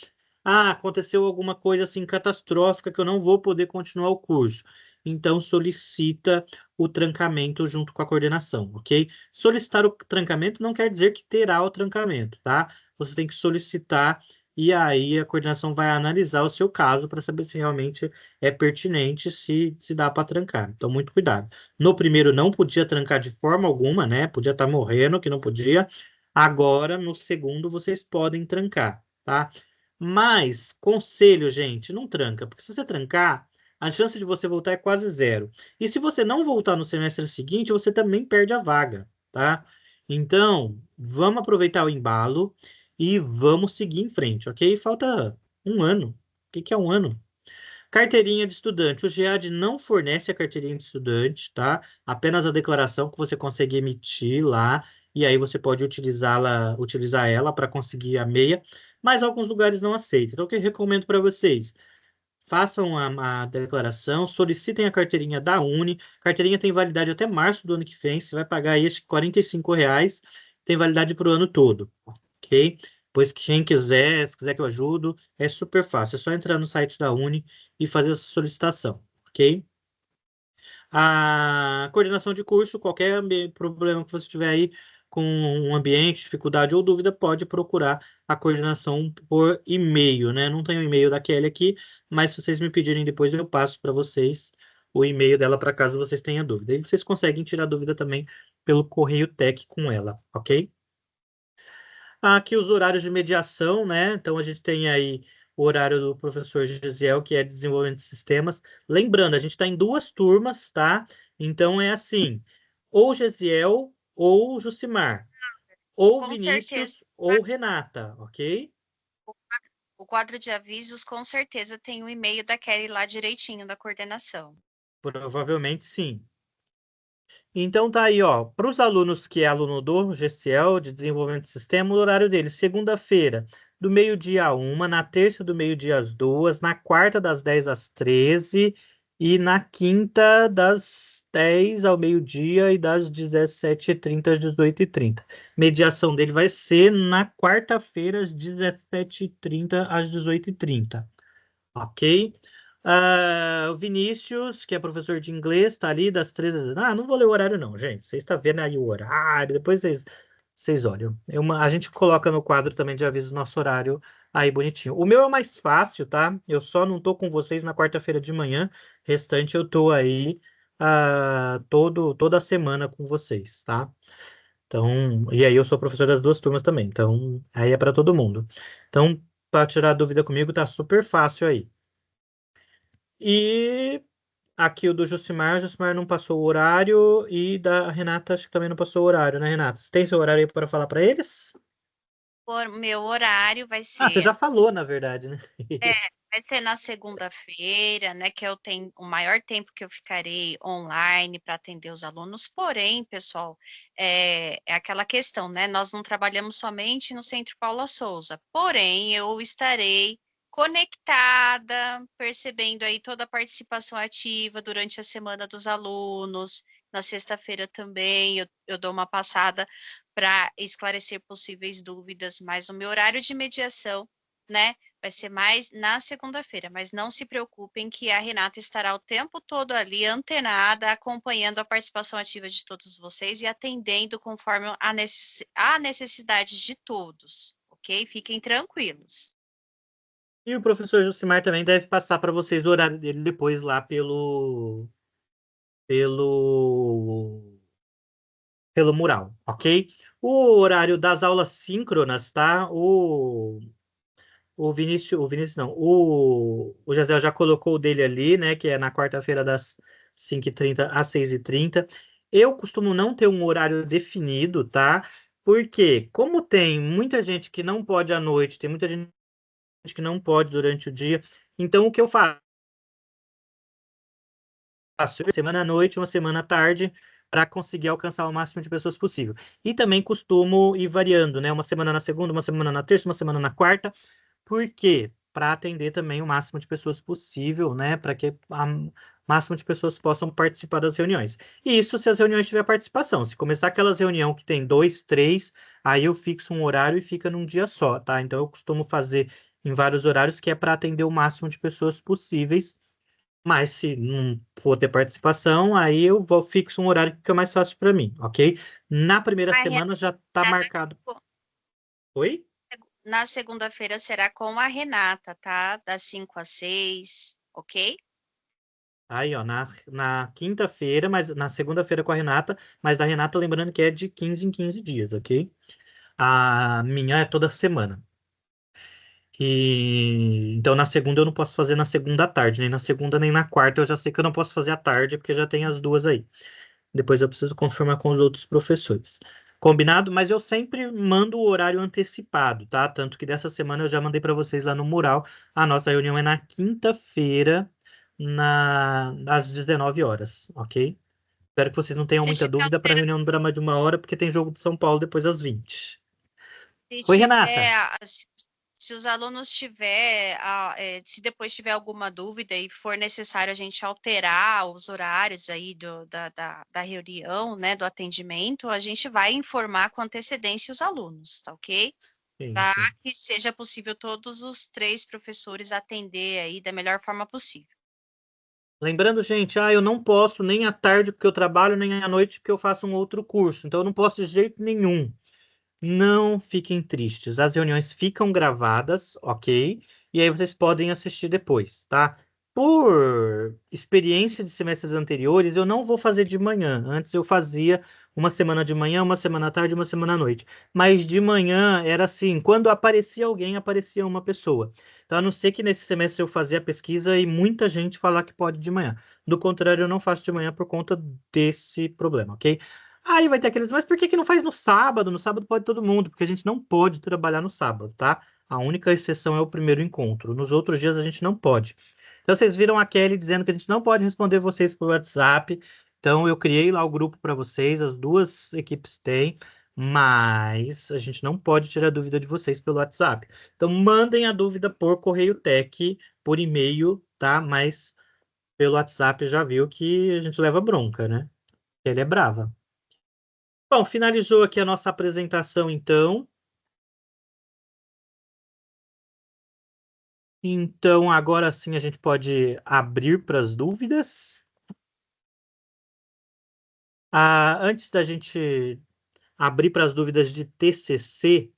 Ah, aconteceu alguma coisa assim catastrófica que eu não vou poder continuar o curso. Então, solicita o trancamento junto com a coordenação, ok? Solicitar o trancamento não quer dizer que terá o trancamento, tá? Você tem que solicitar e aí a coordenação vai analisar o seu caso para saber se realmente é pertinente, se dá para trancar. Então, muito cuidado. No primeiro não podia trancar de forma alguma, né? Podia estar morrendo, que não podia. Agora, no segundo, vocês podem trancar, tá? Mas, conselho, gente, não tranca, porque se você trancar, a chance de você voltar é quase zero. E se você não voltar no semestre seguinte, você também perde a vaga, tá? Então, vamos aproveitar o embalo e vamos seguir em frente, ok? Falta um ano. O que que é um ano? Carteirinha de estudante. O GEAD não fornece a carteirinha de estudante, tá? Apenas a declaração que você consegue emitir lá, e aí você pode utilizar ela para conseguir a meia, mas alguns lugares não aceitam. Então, o que eu recomendo para vocês? Façam a declaração, solicitem a carteirinha da Uni. Carteirinha tem validade até março do ano que vem. Você vai pagar aí acho que R$ 45, tem validade para o ano todo, ok? Pois quem quiser, se quiser que eu ajudo, é super fácil. É só entrar no site da Uni e fazer a solicitação, ok? A coordenação de curso, qualquer problema que você tiver aí com um ambiente, dificuldade ou dúvida, pode procurar a coordenação por e-mail, né? Não tenho o e-mail da Kelly aqui, mas se vocês me pedirem depois, eu passo para vocês o e-mail dela para caso vocês tenham dúvida. E vocês conseguem tirar dúvida também pelo correio tech com ela, ok? Aqui os horários de mediação, né? Então a gente tem aí o horário do professor Gisiel, que é desenvolvimento de sistemas. Lembrando, a gente está em duas turmas, tá? Então é assim, ou Gisiel ou Jucimar, ou Com certeza. Vinícius ou Renata, ok? O quadro de avisos com certeza tem o e-mail da Kelly lá direitinho da coordenação. Provavelmente sim. Então tá aí, ó, para os alunos que é aluno do GCL, de Desenvolvimento de Sistema, o horário deles, segunda-feira, do meio-dia a 1, na terça do meio-dia às 2, na quarta das 10 às 13 e na quinta das 10 ao meio-dia e das 17h30 às 18h30. Mediação dele vai ser na quarta-feira às 17h30 às 18h30. Ok? O Vinícius, que é professor de inglês, está ali das 13 às... Ah, não vou ler o horário não, gente. Vocês estão vendo aí o horário, depois vocês olham. A gente coloca no quadro também de aviso nosso horário aí bonitinho. O meu é mais fácil, tá? Eu só não tô com vocês na quarta-feira de manhã. Restante eu tô aí toda semana com vocês, tá? Então, e aí eu sou professor das duas turmas também. Então, aí é para todo mundo. Então, para tirar dúvida comigo, tá super fácil aí. E aqui o do Jucimar. O Jucimar não passou o horário e da Renata acho que também não passou o horário, né, Renata? Você tem seu horário aí para falar para eles? O meu horário vai Ah, você ser já falou, na verdade, né? É, vai ser na segunda-feira, né, que é o maior tempo que eu ficarei online para atender os alunos. Porém, pessoal, é aquela questão, né? Nós não trabalhamos somente no Centro Paula Souza. Porém, eu estarei conectada, percebendo aí toda a participação ativa durante a semana dos alunos. Na sexta-feira também eu dou uma passada para esclarecer possíveis dúvidas, mas o meu horário de mediação, né, vai ser mais na segunda-feira, mas não se preocupem que a Renata estará o tempo todo ali antenada, acompanhando a participação ativa de todos vocês e atendendo conforme a necessidade de todos, ok? Fiquem tranquilos. E o professor Jucimar também deve passar para vocês o horário dele depois lá pelo pelo mural, ok? O horário das aulas síncronas, tá? O Vinícius não, o José já colocou o dele ali, né? Que é na quarta-feira das 5h30 às 6h30. Eu costumo não ter um horário definido, tá? Porque, como tem muita gente que não pode à noite, tem muita gente que não pode durante o dia, então o que eu faço? Uma semana à noite, uma semana à tarde, para conseguir alcançar o máximo de pessoas possível. E também costumo ir variando, né? Uma semana na segunda, uma semana na terça, uma semana na quarta. Por quê? Para atender também o máximo de pessoas possível, né? Para que o máximo de pessoas possam participar das reuniões. E isso se as reuniões tiver participação. Se começar aquelas reuniões que tem 2, 3, aí eu fixo um horário e fica num dia só, tá? Então eu costumo fazer em vários horários que é para atender o máximo de pessoas possíveis. Mas se não for ter participação, aí eu vou fixo um horário que fica mais fácil para mim, ok? Na primeira A Renata, semana já está marcado. Oi? na segunda-feira será com a Renata, tá? Das 5 às 6, ok? Aí, ó, na quinta-feira, mas na segunda-feira com a Renata, mas da Renata lembrando que é de 15 em 15 dias, ok? A minha é toda semana. E então na segunda eu não posso fazer na segunda à tarde, nem na segunda nem na quarta, eu já sei que eu não posso fazer à tarde, porque já tem as duas aí. Depois eu preciso confirmar com os outros professores. Combinado? Mas eu sempre mando o horário antecipado, tá? Tanto que dessa semana eu já mandei para vocês lá no mural. A nossa reunião é na quinta-feira, às 19 horas, ok? Espero que vocês não tenham Se muita tiver dúvida para a reunião durar mais de 1 hora, porque tem jogo de São Paulo depois às 20. Se Oi, Renata. tiver, se os alunos tiver, se depois tiver alguma dúvida e for necessário a gente alterar os horários aí da reunião, né, do atendimento, a gente vai informar com antecedência os alunos, tá ok? Sim, Para sim. que seja possível todos os 3 professores atender aí da melhor forma possível. Lembrando, gente, eu não posso nem à tarde porque eu trabalho, nem à noite porque eu faço um outro curso. Então eu não posso de jeito nenhum. Não fiquem tristes. As reuniões ficam gravadas, ok? E aí vocês podem assistir depois, tá? Por experiência de semestres anteriores, eu não vou fazer de manhã. Antes eu fazia uma semana de manhã, uma semana à tarde, uma semana à noite. Mas de manhã era assim, quando aparecia alguém, aparecia uma pessoa. Então, a não ser que nesse semestre eu fazia a pesquisa e muita gente falar que pode de manhã. Do contrário, eu não faço de manhã por conta desse problema, ok? Aí vai ter aqueles, mas por que que não faz no sábado? No sábado pode todo mundo, porque a gente não pode trabalhar no sábado, tá? A única exceção é o primeiro encontro. Nos outros dias a gente não pode. Então vocês viram a Kelly dizendo que a gente não pode responder vocês por WhatsApp. Então eu criei lá o grupo para vocês, as duas equipes têm, mas a gente não pode tirar dúvida de vocês pelo WhatsApp. Então mandem a dúvida por correio tech, por e-mail, tá? Mas pelo WhatsApp já viu que a gente leva bronca, né? Ele é brava. Bom, finalizou aqui a nossa apresentação, então. Então, agora sim a gente pode abrir para as dúvidas. Antes da gente abrir para as dúvidas de TCC,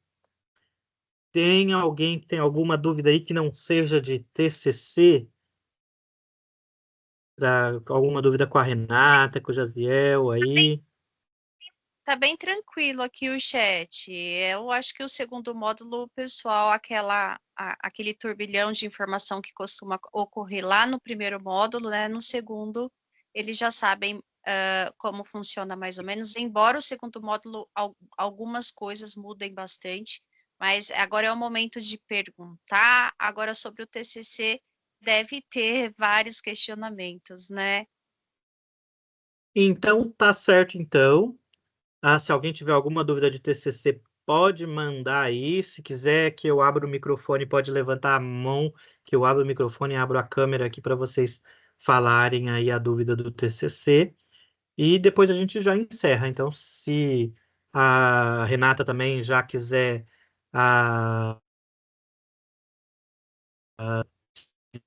tem alguém que tem alguma dúvida aí que não seja de TCC? Alguma dúvida com a Renata, com o Jaziel aí? Tá bem tranquilo aqui o chat. Eu acho que o segundo módulo, pessoal, aquele turbilhão de informação que costuma ocorrer lá no primeiro módulo, né? No segundo, eles já sabem como funciona mais ou menos, embora o segundo módulo algumas coisas mudem bastante, mas agora é o momento de perguntar. Agora sobre o TCC deve ter vários questionamentos, né? Então, tá certo, então. Se alguém tiver alguma dúvida de TCC, pode mandar aí. Se quiser que eu abra o microfone, pode levantar a mão, que eu abro o microfone e abro a câmera aqui para vocês falarem aí a dúvida do TCC. E depois a gente já encerra. Então, se a Renata também já quiser a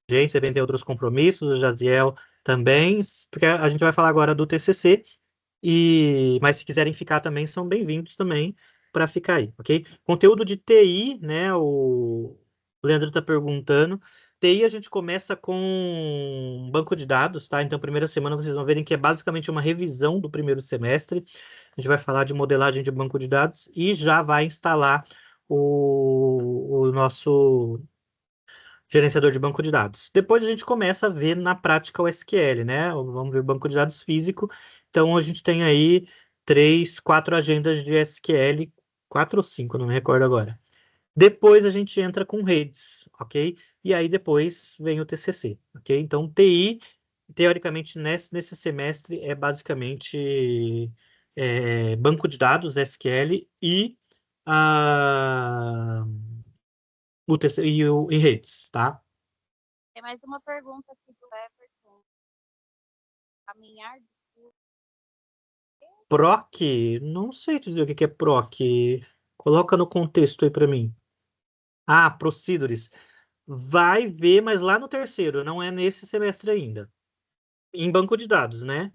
gente também tem outros compromissos, o Jaziel também, porque a gente vai falar agora do TCC. Mas se quiserem ficar também, são bem-vindos também para ficar aí, ok? Conteúdo de TI, né? O Leandro está perguntando. TI a gente começa com banco de dados, tá? Então, primeira semana vocês vão verem que é basicamente uma revisão do primeiro semestre. A gente vai falar de modelagem de banco de dados e já vai instalar o nosso gerenciador de banco de dados. Depois a gente começa a ver na prática o SQL, né? Vamos ver banco de dados físico. Então a gente tem aí 3, 4 agendas de SQL, 4 ou 5, não me recordo agora. Depois a gente entra com redes, ok? E aí depois vem o TCC, ok? Então TI, teoricamente, nesse semestre é basicamente banco de dados, SQL a, e redes, tá? Tem mais uma pergunta aqui do Everton. Caminhar de PROC? Não sei te dizer o que é PROC. Coloca no contexto aí para mim. Procedures. Vai ver, mas lá no terceiro, não é nesse semestre ainda. Em banco de dados, né?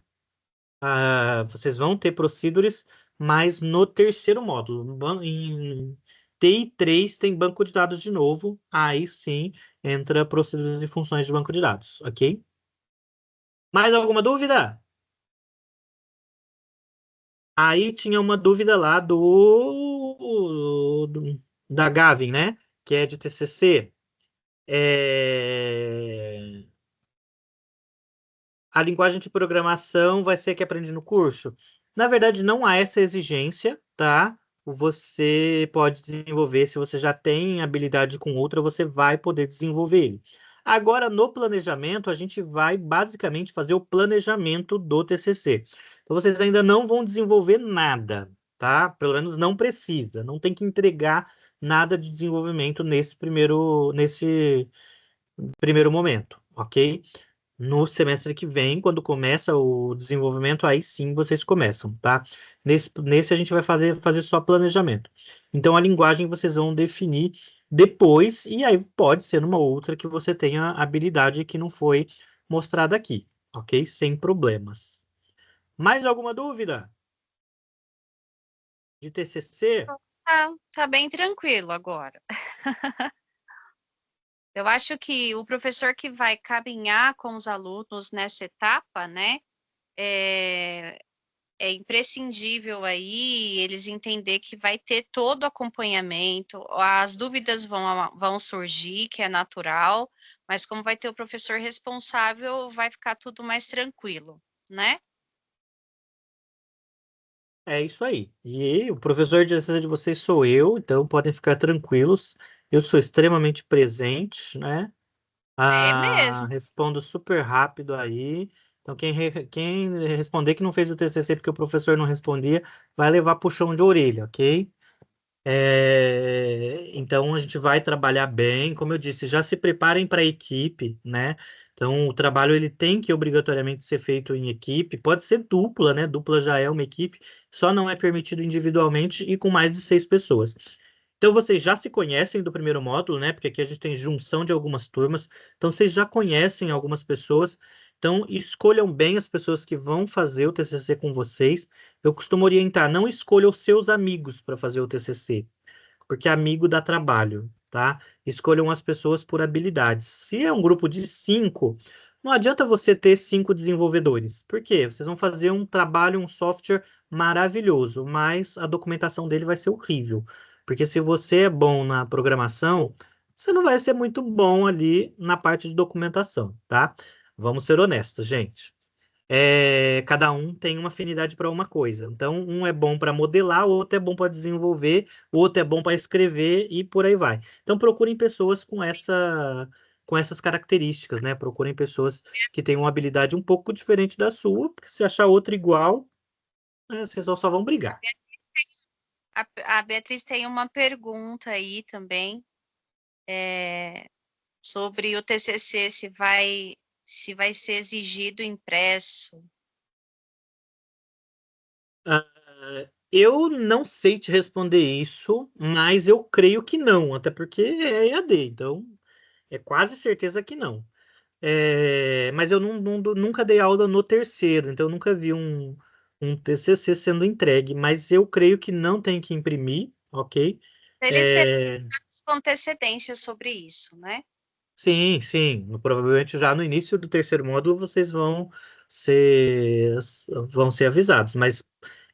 Vocês vão ter Procedures, mas no terceiro módulo. Em TI 3 tem banco de dados de novo. Aí sim entra Procedures e funções de banco de dados, ok? Mais alguma dúvida? Aí tinha uma dúvida lá da Gavin, né? Que é de TCC. A linguagem de programação vai ser que aprende no curso? Na verdade, não há essa exigência, tá? Você pode desenvolver, se você já tem habilidade com outra, você vai poder desenvolver ele. Agora, no planejamento, a gente vai basicamente fazer o planejamento do TCC. Então, vocês ainda não vão desenvolver nada, tá? Pelo menos não precisa, não tem que entregar nada de desenvolvimento nesse primeiro momento, ok? No semestre que vem, quando começa o desenvolvimento, aí sim vocês começam, tá? Nesse a gente vai fazer só planejamento. Então, a linguagem vocês vão definir depois, e aí pode ser numa outra que você tenha habilidade que não foi mostrada aqui, ok? Sem problemas. Mais alguma dúvida de TCC? tá bem tranquilo agora. Eu acho que o professor que vai caminhar com os alunos nessa etapa, né, é imprescindível aí eles entender que vai ter todo o acompanhamento, as dúvidas vão surgir, que é natural, mas como vai ter o professor responsável, vai ficar tudo mais tranquilo, né? É isso aí. E o professor de ciência de vocês sou eu, então podem ficar tranquilos. Eu sou extremamente presente, né? É mesmo. Respondo super rápido aí. Então, quem responder que não fez o TCC porque o professor não respondia, vai levar puxão de orelha, ok? Então, a gente vai trabalhar bem. Como eu disse, já se preparem para a equipe, né? Então, o trabalho ele tem que obrigatoriamente ser feito em equipe. Pode ser dupla, né? Dupla já é uma equipe, só não é permitido individualmente e com mais de 6 pessoas. Então, vocês já se conhecem do primeiro módulo, né? Porque aqui a gente tem junção de algumas turmas. Então, vocês já conhecem algumas pessoas. Então, escolham bem as pessoas que vão fazer o TCC com vocês. Eu costumo orientar, não escolha os seus amigos para fazer o TCC, porque amigo dá trabalho, tá? Escolham as pessoas por habilidades. Se é um grupo de 5, Não adianta você ter 5 desenvolvedores. Por quê? Vocês vão fazer um trabalho, um software maravilhoso, mas a documentação dele vai ser horrível. Porque se você é bom na programação, você não vai ser muito bom ali na parte de documentação, tá? Vamos ser honestos, gente. Cada um tem uma afinidade para uma coisa. Então, um é bom para modelar, o outro é bom para desenvolver, o outro é bom para escrever e por aí vai. Então, procurem pessoas com essas características, né? Procurem pessoas que tenham uma habilidade um pouco diferente da sua, porque se achar outra igual, né, vocês só vão brigar. A Beatriz tem uma pergunta aí também, sobre o TCC, se vai ser exigido impresso. Eu não sei te responder isso, mas eu creio que não, até porque é EAD, então é quase certeza que não. Mas eu nunca dei aula no terceiro, então eu nunca vi um TCC sendo entregue, mas eu creio que não tem que imprimir, ok? Eles serão com antecedência sobre isso, né? Sim, sim. Provavelmente já no início do terceiro módulo vocês ser, vão ser avisados, mas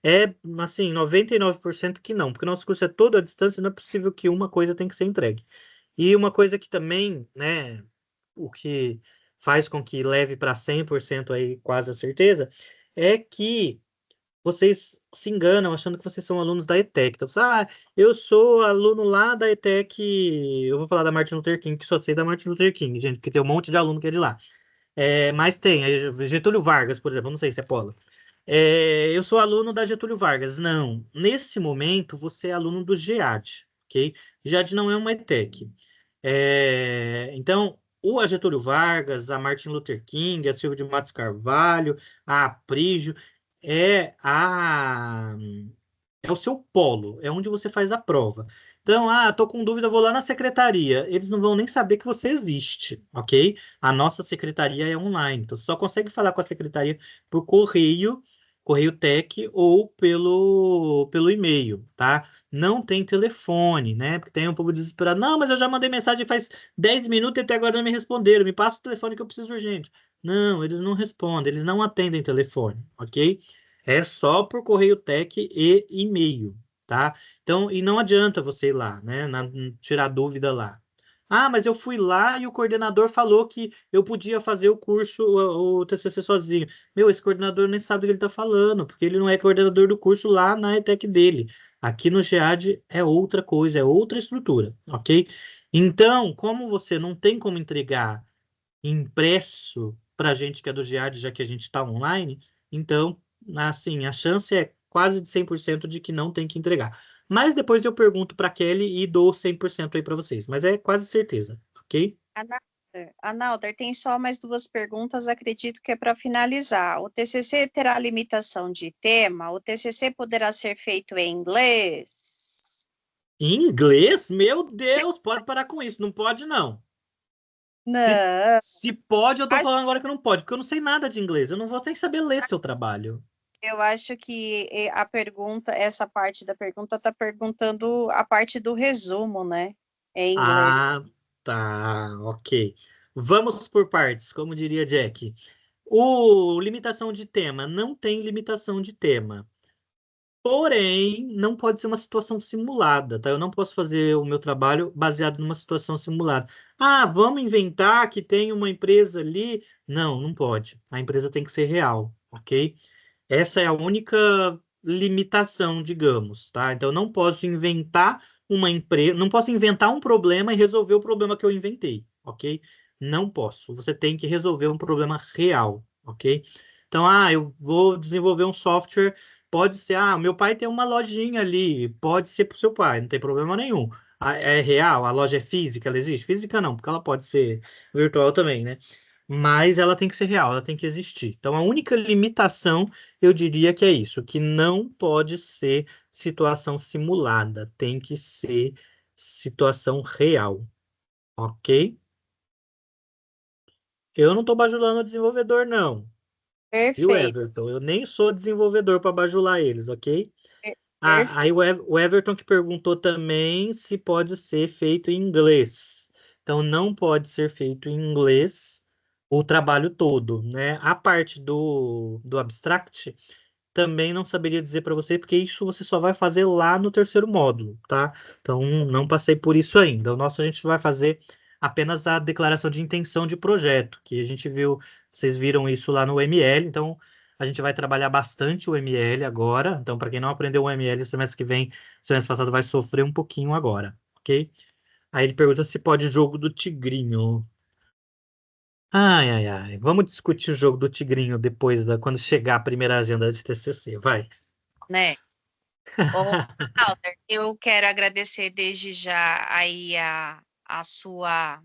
é assim, 99% que não, porque o nosso curso é todo à distância, não é possível que uma coisa tenha que ser entregue. E uma coisa que também, né, o que faz com que leve para 100% aí quase a certeza, é que vocês se enganam achando que vocês são alunos da ETEC. Então, eu sou aluno lá da ETEC, eu vou falar da Martin Luther King, que só sei da Martin Luther King, gente, porque tem um monte de aluno que é de lá. Mas tem, Getúlio Vargas, por exemplo, não sei se é Polo. Eu sou aluno da Getúlio Vargas. Não, nesse momento você é aluno do GEAD, ok? GEAD não é uma ETEC. Então, a Getúlio Vargas, a Martin Luther King, a Silvia de Matos Carvalho, a Aprígio, é a é o seu polo, é onde você faz a prova. Então, tô com dúvida, vou lá na secretaria. Eles não vão nem saber que você existe, ok? A nossa secretaria é online, então você só consegue falar com a secretaria por correio, correio tech ou pelo e-mail, tá? Não tem telefone, né? Porque tem um povo desesperado. Não, mas eu já mandei mensagem faz 10 minutos e até agora não me responderam. Me passa o telefone que eu preciso urgente. Não, eles não respondem, eles não atendem telefone, ok? É só por correio tech e e-mail, tá? Então, e não adianta você ir lá, né? Tirar dúvida lá. Mas eu fui lá e o coordenador falou que eu podia fazer o curso, o TCC sozinho. Meu, esse coordenador nem sabe do que ele está falando, porque ele não é coordenador do curso lá na ETEC dele. Aqui no GEAD é outra coisa, é outra estrutura, ok? Então, como você não tem como entregar impresso para a gente que é do GEAD, já que a gente está online, então, assim, a chance é quase de 100% de que não tem que entregar. Mas depois eu pergunto para a Kelly e dou 100% aí para vocês, mas é quase certeza, ok? Analder, tem só mais 2 perguntas, acredito que é para finalizar. O TCC terá limitação de tema? O TCC poderá ser feito em inglês? Em inglês? Meu Deus, pode parar com isso, não pode não. Não. Se pode, eu tô falando agora que não pode, porque eu não sei nada de inglês, eu não vou nem saber ler seu trabalho. Eu acho que a pergunta, essa parte da pergunta está perguntando a parte do resumo, né? Em inglês. Tá, ok. Vamos por partes, como diria Jack. O limitação de tema não tem limitação de tema. Porém, não pode ser uma situação simulada, tá? Eu não posso fazer o meu trabalho baseado numa situação simulada. Vamos inventar que tem uma empresa ali. Não, não pode. A empresa tem que ser real, ok? Essa é a única limitação, digamos, tá? Então, eu não posso inventar uma empresa, não posso inventar um problema e resolver o problema que eu inventei, ok? Não posso. Você tem que resolver um problema real, ok? Então, eu vou desenvolver um software. Pode ser, meu pai tem uma lojinha ali, pode ser para o seu pai, não tem problema nenhum. É real, a loja é física, ela existe? Física não, porque ela pode ser virtual também, né? Mas ela tem que ser real, ela tem que existir. Então, a única limitação, eu diria que é isso, que não pode ser situação simulada, tem que ser situação real, ok? Eu não estou bajulando o desenvolvedor, não. Viu, Perfeito. Everton? Eu nem sou desenvolvedor para bajular eles, ok? Perfeito. Aí o Everton que perguntou também se pode ser feito em inglês. Então, não pode ser feito em inglês, o trabalho todo, né? A parte do abstract também não saberia dizer para você, porque isso você só vai fazer lá no terceiro módulo, tá? Então, não passei por isso ainda. O nosso a gente vai fazer apenas a declaração de intenção de projeto, que a gente viu, vocês viram isso lá no ML, então a gente vai trabalhar bastante o ML agora. Então, para quem não aprendeu o ML, semestre que vem, semestre passado vai sofrer um pouquinho agora, ok? Aí ele pergunta se pode jogo do tigrinho. Ai, ai, ai. Vamos discutir o jogo do tigrinho depois quando chegar a primeira agenda de TCC, vai. Né? Ô, Alder, eu quero agradecer desde já aí a sua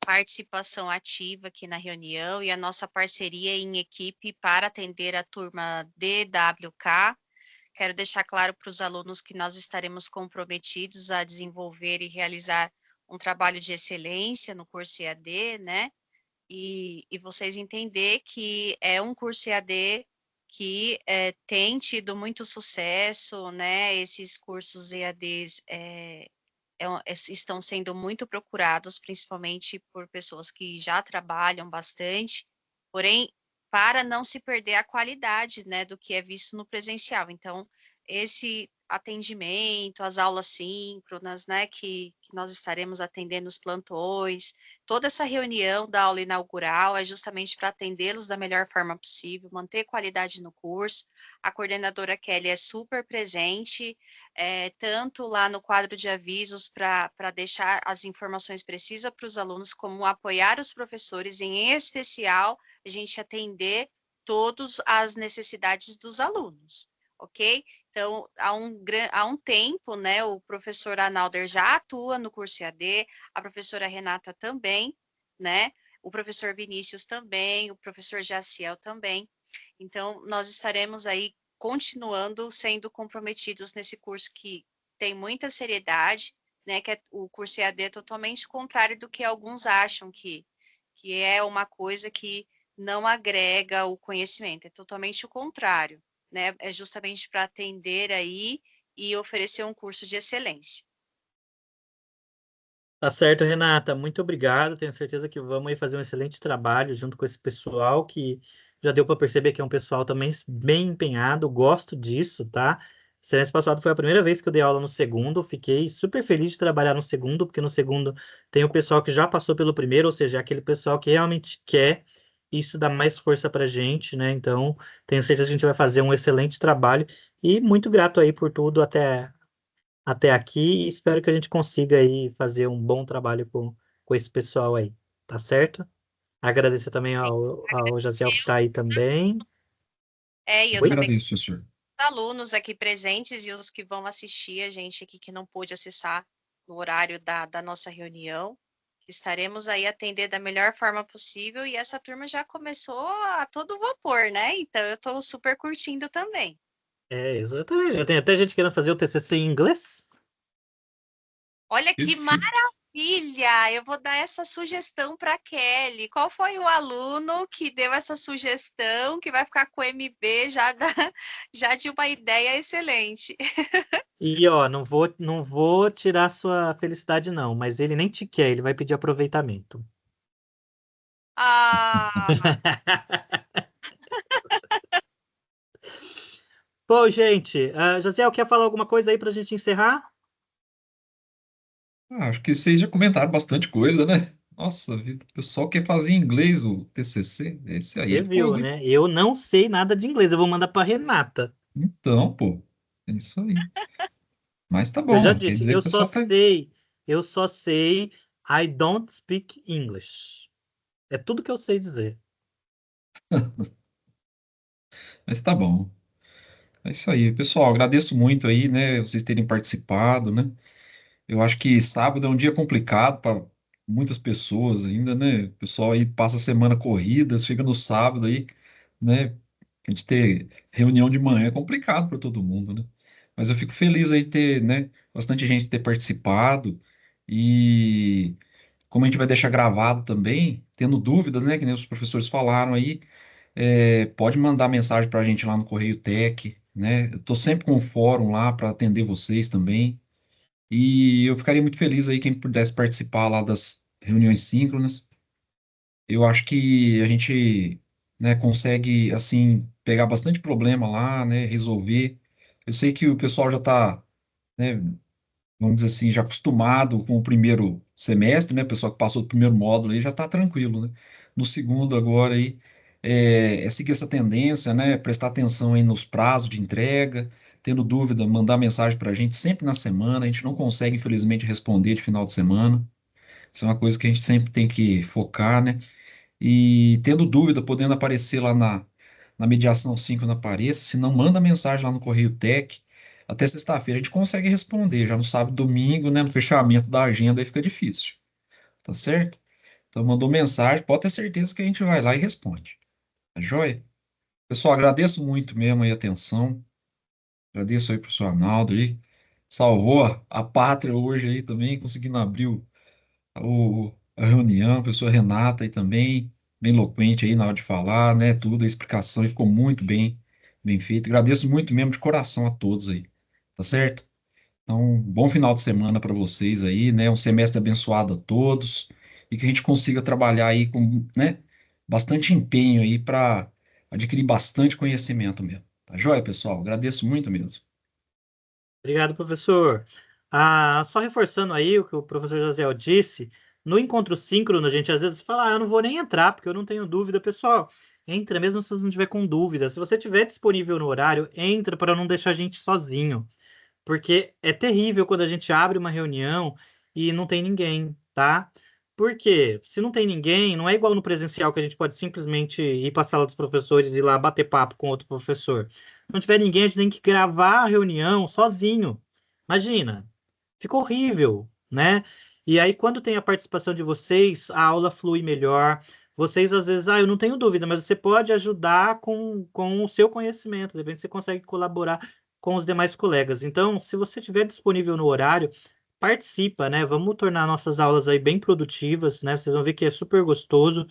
participação ativa aqui na reunião e a nossa parceria em equipe para atender a turma DWK. Quero deixar claro para os alunos que nós estaremos comprometidos a desenvolver e realizar um trabalho de excelência no curso EAD, né? E vocês entender que é um curso EAD que tem tido muito sucesso, né? Esses cursos EADs estão sendo muito procurados, principalmente por pessoas que já trabalham bastante, porém, para não se perder a qualidade, né, do que é visto no presencial. Então, esse atendimento, as aulas síncronas, né, que nós estaremos atendendo os plantões, toda essa reunião da aula inaugural é justamente para atendê-los da melhor forma possível, manter qualidade no curso. A coordenadora Kelly é super presente, tanto lá no quadro de avisos para deixar as informações precisas para os alunos, como apoiar os professores, em especial a gente atender todas as necessidades dos alunos, ok? Então, há um tempo, né, o professor Arnalder já atua no curso EAD, a professora Renata também, né, o professor Vinícius também, o professor Jaciel também. Então, nós estaremos aí continuando sendo comprometidos nesse curso que tem muita seriedade, né, que o curso EAD é totalmente contrário do que alguns acham que é uma coisa que não agrega o conhecimento, é totalmente o contrário, né, é justamente para atender aí e oferecer um curso de excelência. Tá certo, Renata. Muito obrigado. Tenho certeza que vamos aí fazer um excelente trabalho junto com esse pessoal que já deu para perceber que é um pessoal também bem empenhado. Gosto disso, tá? Semestre passado foi a primeira vez que eu dei aula no segundo. Fiquei super feliz de trabalhar no segundo, porque no segundo tem o pessoal que já passou pelo primeiro, ou seja, aquele pessoal que realmente quer. Isso dá mais força para gente, né? Então, tenho certeza que a gente vai fazer um excelente trabalho e muito grato aí por tudo até aqui e espero que a gente consiga aí fazer um bom trabalho com esse pessoal aí, tá certo? Agradecer também ao Jaziel que está aí também. E eu Eu Oi? também, agradeço, professor. alunos aqui presentes e os que vão assistir a gente aqui que não pôde acessar no horário da nossa reunião. Estaremos aí a atender da melhor forma possível e essa turma já começou a todo vapor, né? Então eu estou super curtindo também. É, exatamente. Já tem até gente querendo fazer o TCC em inglês. Olha que Perfeito. maravilha! Eu vou dar essa sugestão para Kelly. Qual foi o aluno que deu essa sugestão que vai ficar com o MB já de uma ideia excelente? E, ó, não vou tirar sua felicidade, não, mas ele nem te quer, ele vai pedir aproveitamento. Ah, Bom, gente, Jaziel, quer falar alguma coisa aí para a gente encerrar? Acho que vocês já comentaram bastante coisa, né? Nossa vida, o pessoal quer fazer em inglês o TCC, esse aí Você é viu, fogo, hein? né? Eu não sei nada de inglês, eu vou mandar para Renata. Então, pô, é isso aí. Mas tá Eu já bom, quer disse, dizer que o pessoal tá. eu só sei I don't speak English. É tudo que eu sei dizer. Mas tá bom. É isso aí, pessoal. Agradeço muito aí, né, vocês terem participado, né? Eu acho que sábado é um dia complicado para muitas pessoas ainda, né? O pessoal aí passa a semana corrida, chega no sábado aí, né? A gente ter reunião de manhã é complicado para todo mundo, né? Mas eu fico feliz aí ter, né, bastante gente ter participado e como a gente vai deixar gravado também, tendo dúvidas, né, que nem os professores falaram aí, pode mandar mensagem para a gente lá no Correio Tech, né? Eu estou sempre com o fórum lá para atender vocês também. E eu ficaria muito feliz aí quem pudesse participar lá das reuniões síncronas. eu acho que a gente, né, consegue, assim, pegar bastante problema lá, né, resolver. Eu sei que o pessoal já está, né, vamos dizer assim, já acostumado com o primeiro semestre, né? O pessoal que passou do primeiro módulo aí já está tranquilo, né? No segundo agora aí, é seguir essa tendência, né? Prestar atenção aí nos prazos de entrega, tendo dúvida, mandar mensagem para a gente sempre na semana. A gente não consegue, infelizmente, responder de final de semana. Isso é uma coisa que a gente sempre tem que focar, né? E tendo dúvida, podendo aparecer lá na mediação 5 na Apareça, se não, manda mensagem lá no Correio Tech. Até sexta-feira a gente consegue responder, já no sábado, domingo, né, no fechamento da agenda aí fica difícil, tá certo? Então mandou mensagem, pode ter certeza que a gente vai lá e responde, tá joia? Pessoal, agradeço muito mesmo aí a atenção, agradeço aí pro professor Arnaldo aí, salvou a pátria hoje aí também, conseguindo abrir a reunião, a professora Renata aí também, bem eloquente aí na hora de falar, né? Tudo, a explicação ficou muito bem feita. Agradeço muito mesmo de coração a todos aí, tá certo? Então, bom final de semana para vocês aí, né? Um semestre abençoado a todos e que a gente consiga trabalhar aí com, né, bastante empenho aí para adquirir bastante conhecimento mesmo. Tá joia, pessoal? Agradeço muito mesmo. Obrigado, professor. Só reforçando aí o que o professor Josiel disse, no encontro síncrono, a gente às vezes fala, eu não vou nem entrar, porque eu não tenho dúvida, pessoal. Entra, mesmo se você não tiver com dúvida. Se você tiver disponível no horário, entra para não deixar a gente sozinho. Porque é terrível quando a gente abre uma reunião e não tem ninguém, tá? Porque se não tem ninguém, não é igual no presencial que a gente pode simplesmente ir para a sala dos professores e ir lá bater papo com outro professor. Se não tiver ninguém, a gente tem que gravar a reunião sozinho. Imagina, fica horrível, né? E aí, quando tem a participação de vocês, a aula flui melhor. Vocês, às vezes, eu não tenho dúvida, mas você pode ajudar com o seu conhecimento, de repente você consegue colaborar com os demais colegas. Então, se você estiver disponível no horário, participa, né? Vamos tornar nossas aulas aí bem produtivas, né? Vocês vão ver que é super gostoso.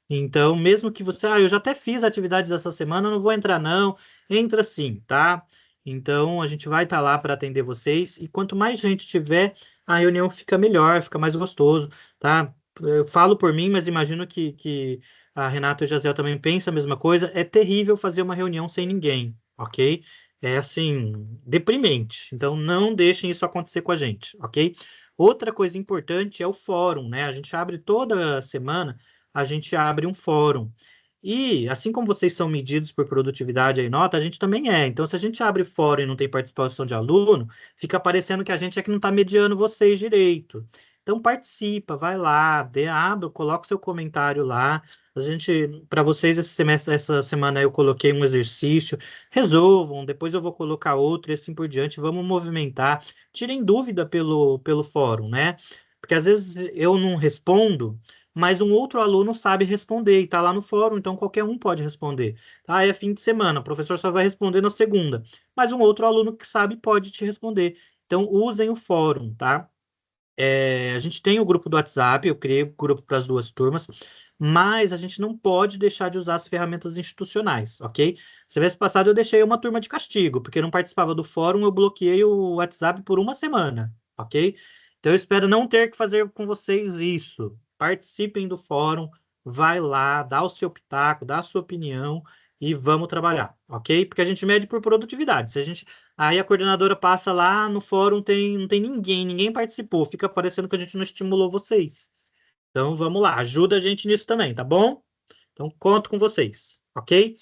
Então, mesmo que você, eu já até fiz atividades dessa semana, não vou entrar não. Entra sim, tá? Então, a gente vai estar lá para atender vocês e quanto mais gente tiver, a reunião fica melhor, fica mais gostoso, tá? Eu falo por mim, mas imagino que a Renata e o Jaziel também pensam a mesma coisa. É terrível fazer uma reunião sem ninguém, ok? É assim, deprimente. Então, não deixem isso acontecer com a gente, ok? Outra coisa importante é o fórum, né? A gente abre toda semana, a gente abre um fórum. E, assim como vocês são medidos por produtividade e nota, a gente também é. Então, se a gente abre fórum e não tem participação de aluno, fica parecendo que a gente é que não está mediando vocês direito. Então, participa, vai lá, abre, coloca o seu comentário lá. A gente, para vocês, esse semestre, essa semana eu coloquei um exercício. Resolvam, depois eu vou colocar outro e assim por diante. Vamos movimentar. Tirem dúvida pelo fórum, né? Porque às vezes eu não respondo, mas um outro aluno sabe responder e está lá no fórum, então qualquer um pode responder. É fim de semana, o professor só vai responder na segunda, mas um outro aluno que sabe pode te responder. Então usem o fórum, tá? A gente tem o grupo do WhatsApp, eu criei o grupo para as duas turmas, mas a gente não pode deixar de usar as ferramentas institucionais, ok? Semestre passado eu deixei uma turma de castigo, porque não participava do fórum, eu bloqueei o WhatsApp por uma semana, ok? Então eu espero não ter que fazer com vocês isso. Participem do fórum, vai lá, dá o seu pitaco, dá a sua opinião e vamos trabalhar, ok? Porque a gente mede por produtividade. Se a gente Aí a coordenadora passa lá no fórum, não tem ninguém, ninguém participou. Fica parecendo que a gente não estimulou vocês. Então vamos lá, ajuda a gente nisso também, tá bom? Então conto com vocês, ok?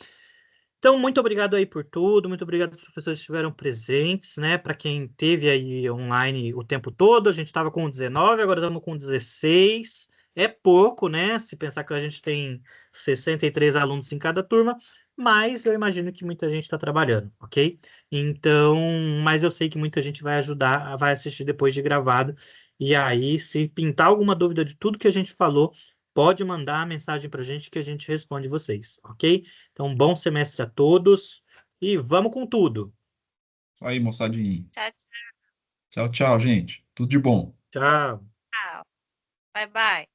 Então, muito obrigado aí por tudo, muito obrigado para os professores que estiveram presentes, né? Para quem teve aí online o tempo todo, a gente estava com 19, agora estamos com 16. É pouco, né? Se pensar que a gente tem 63 alunos em cada turma, mas eu imagino que muita gente está trabalhando, ok? Então, mas eu sei que muita gente vai ajudar, vai assistir depois de gravado. E aí, se pintar alguma dúvida de tudo que a gente falou, pode mandar a mensagem para a gente que a gente responde vocês, ok? Então, bom semestre a todos e vamos com tudo. Aí, moçadinho. Tchau, Tchau, tchau, gente. Tudo de bom. Tchau. tchau. Bye, bye.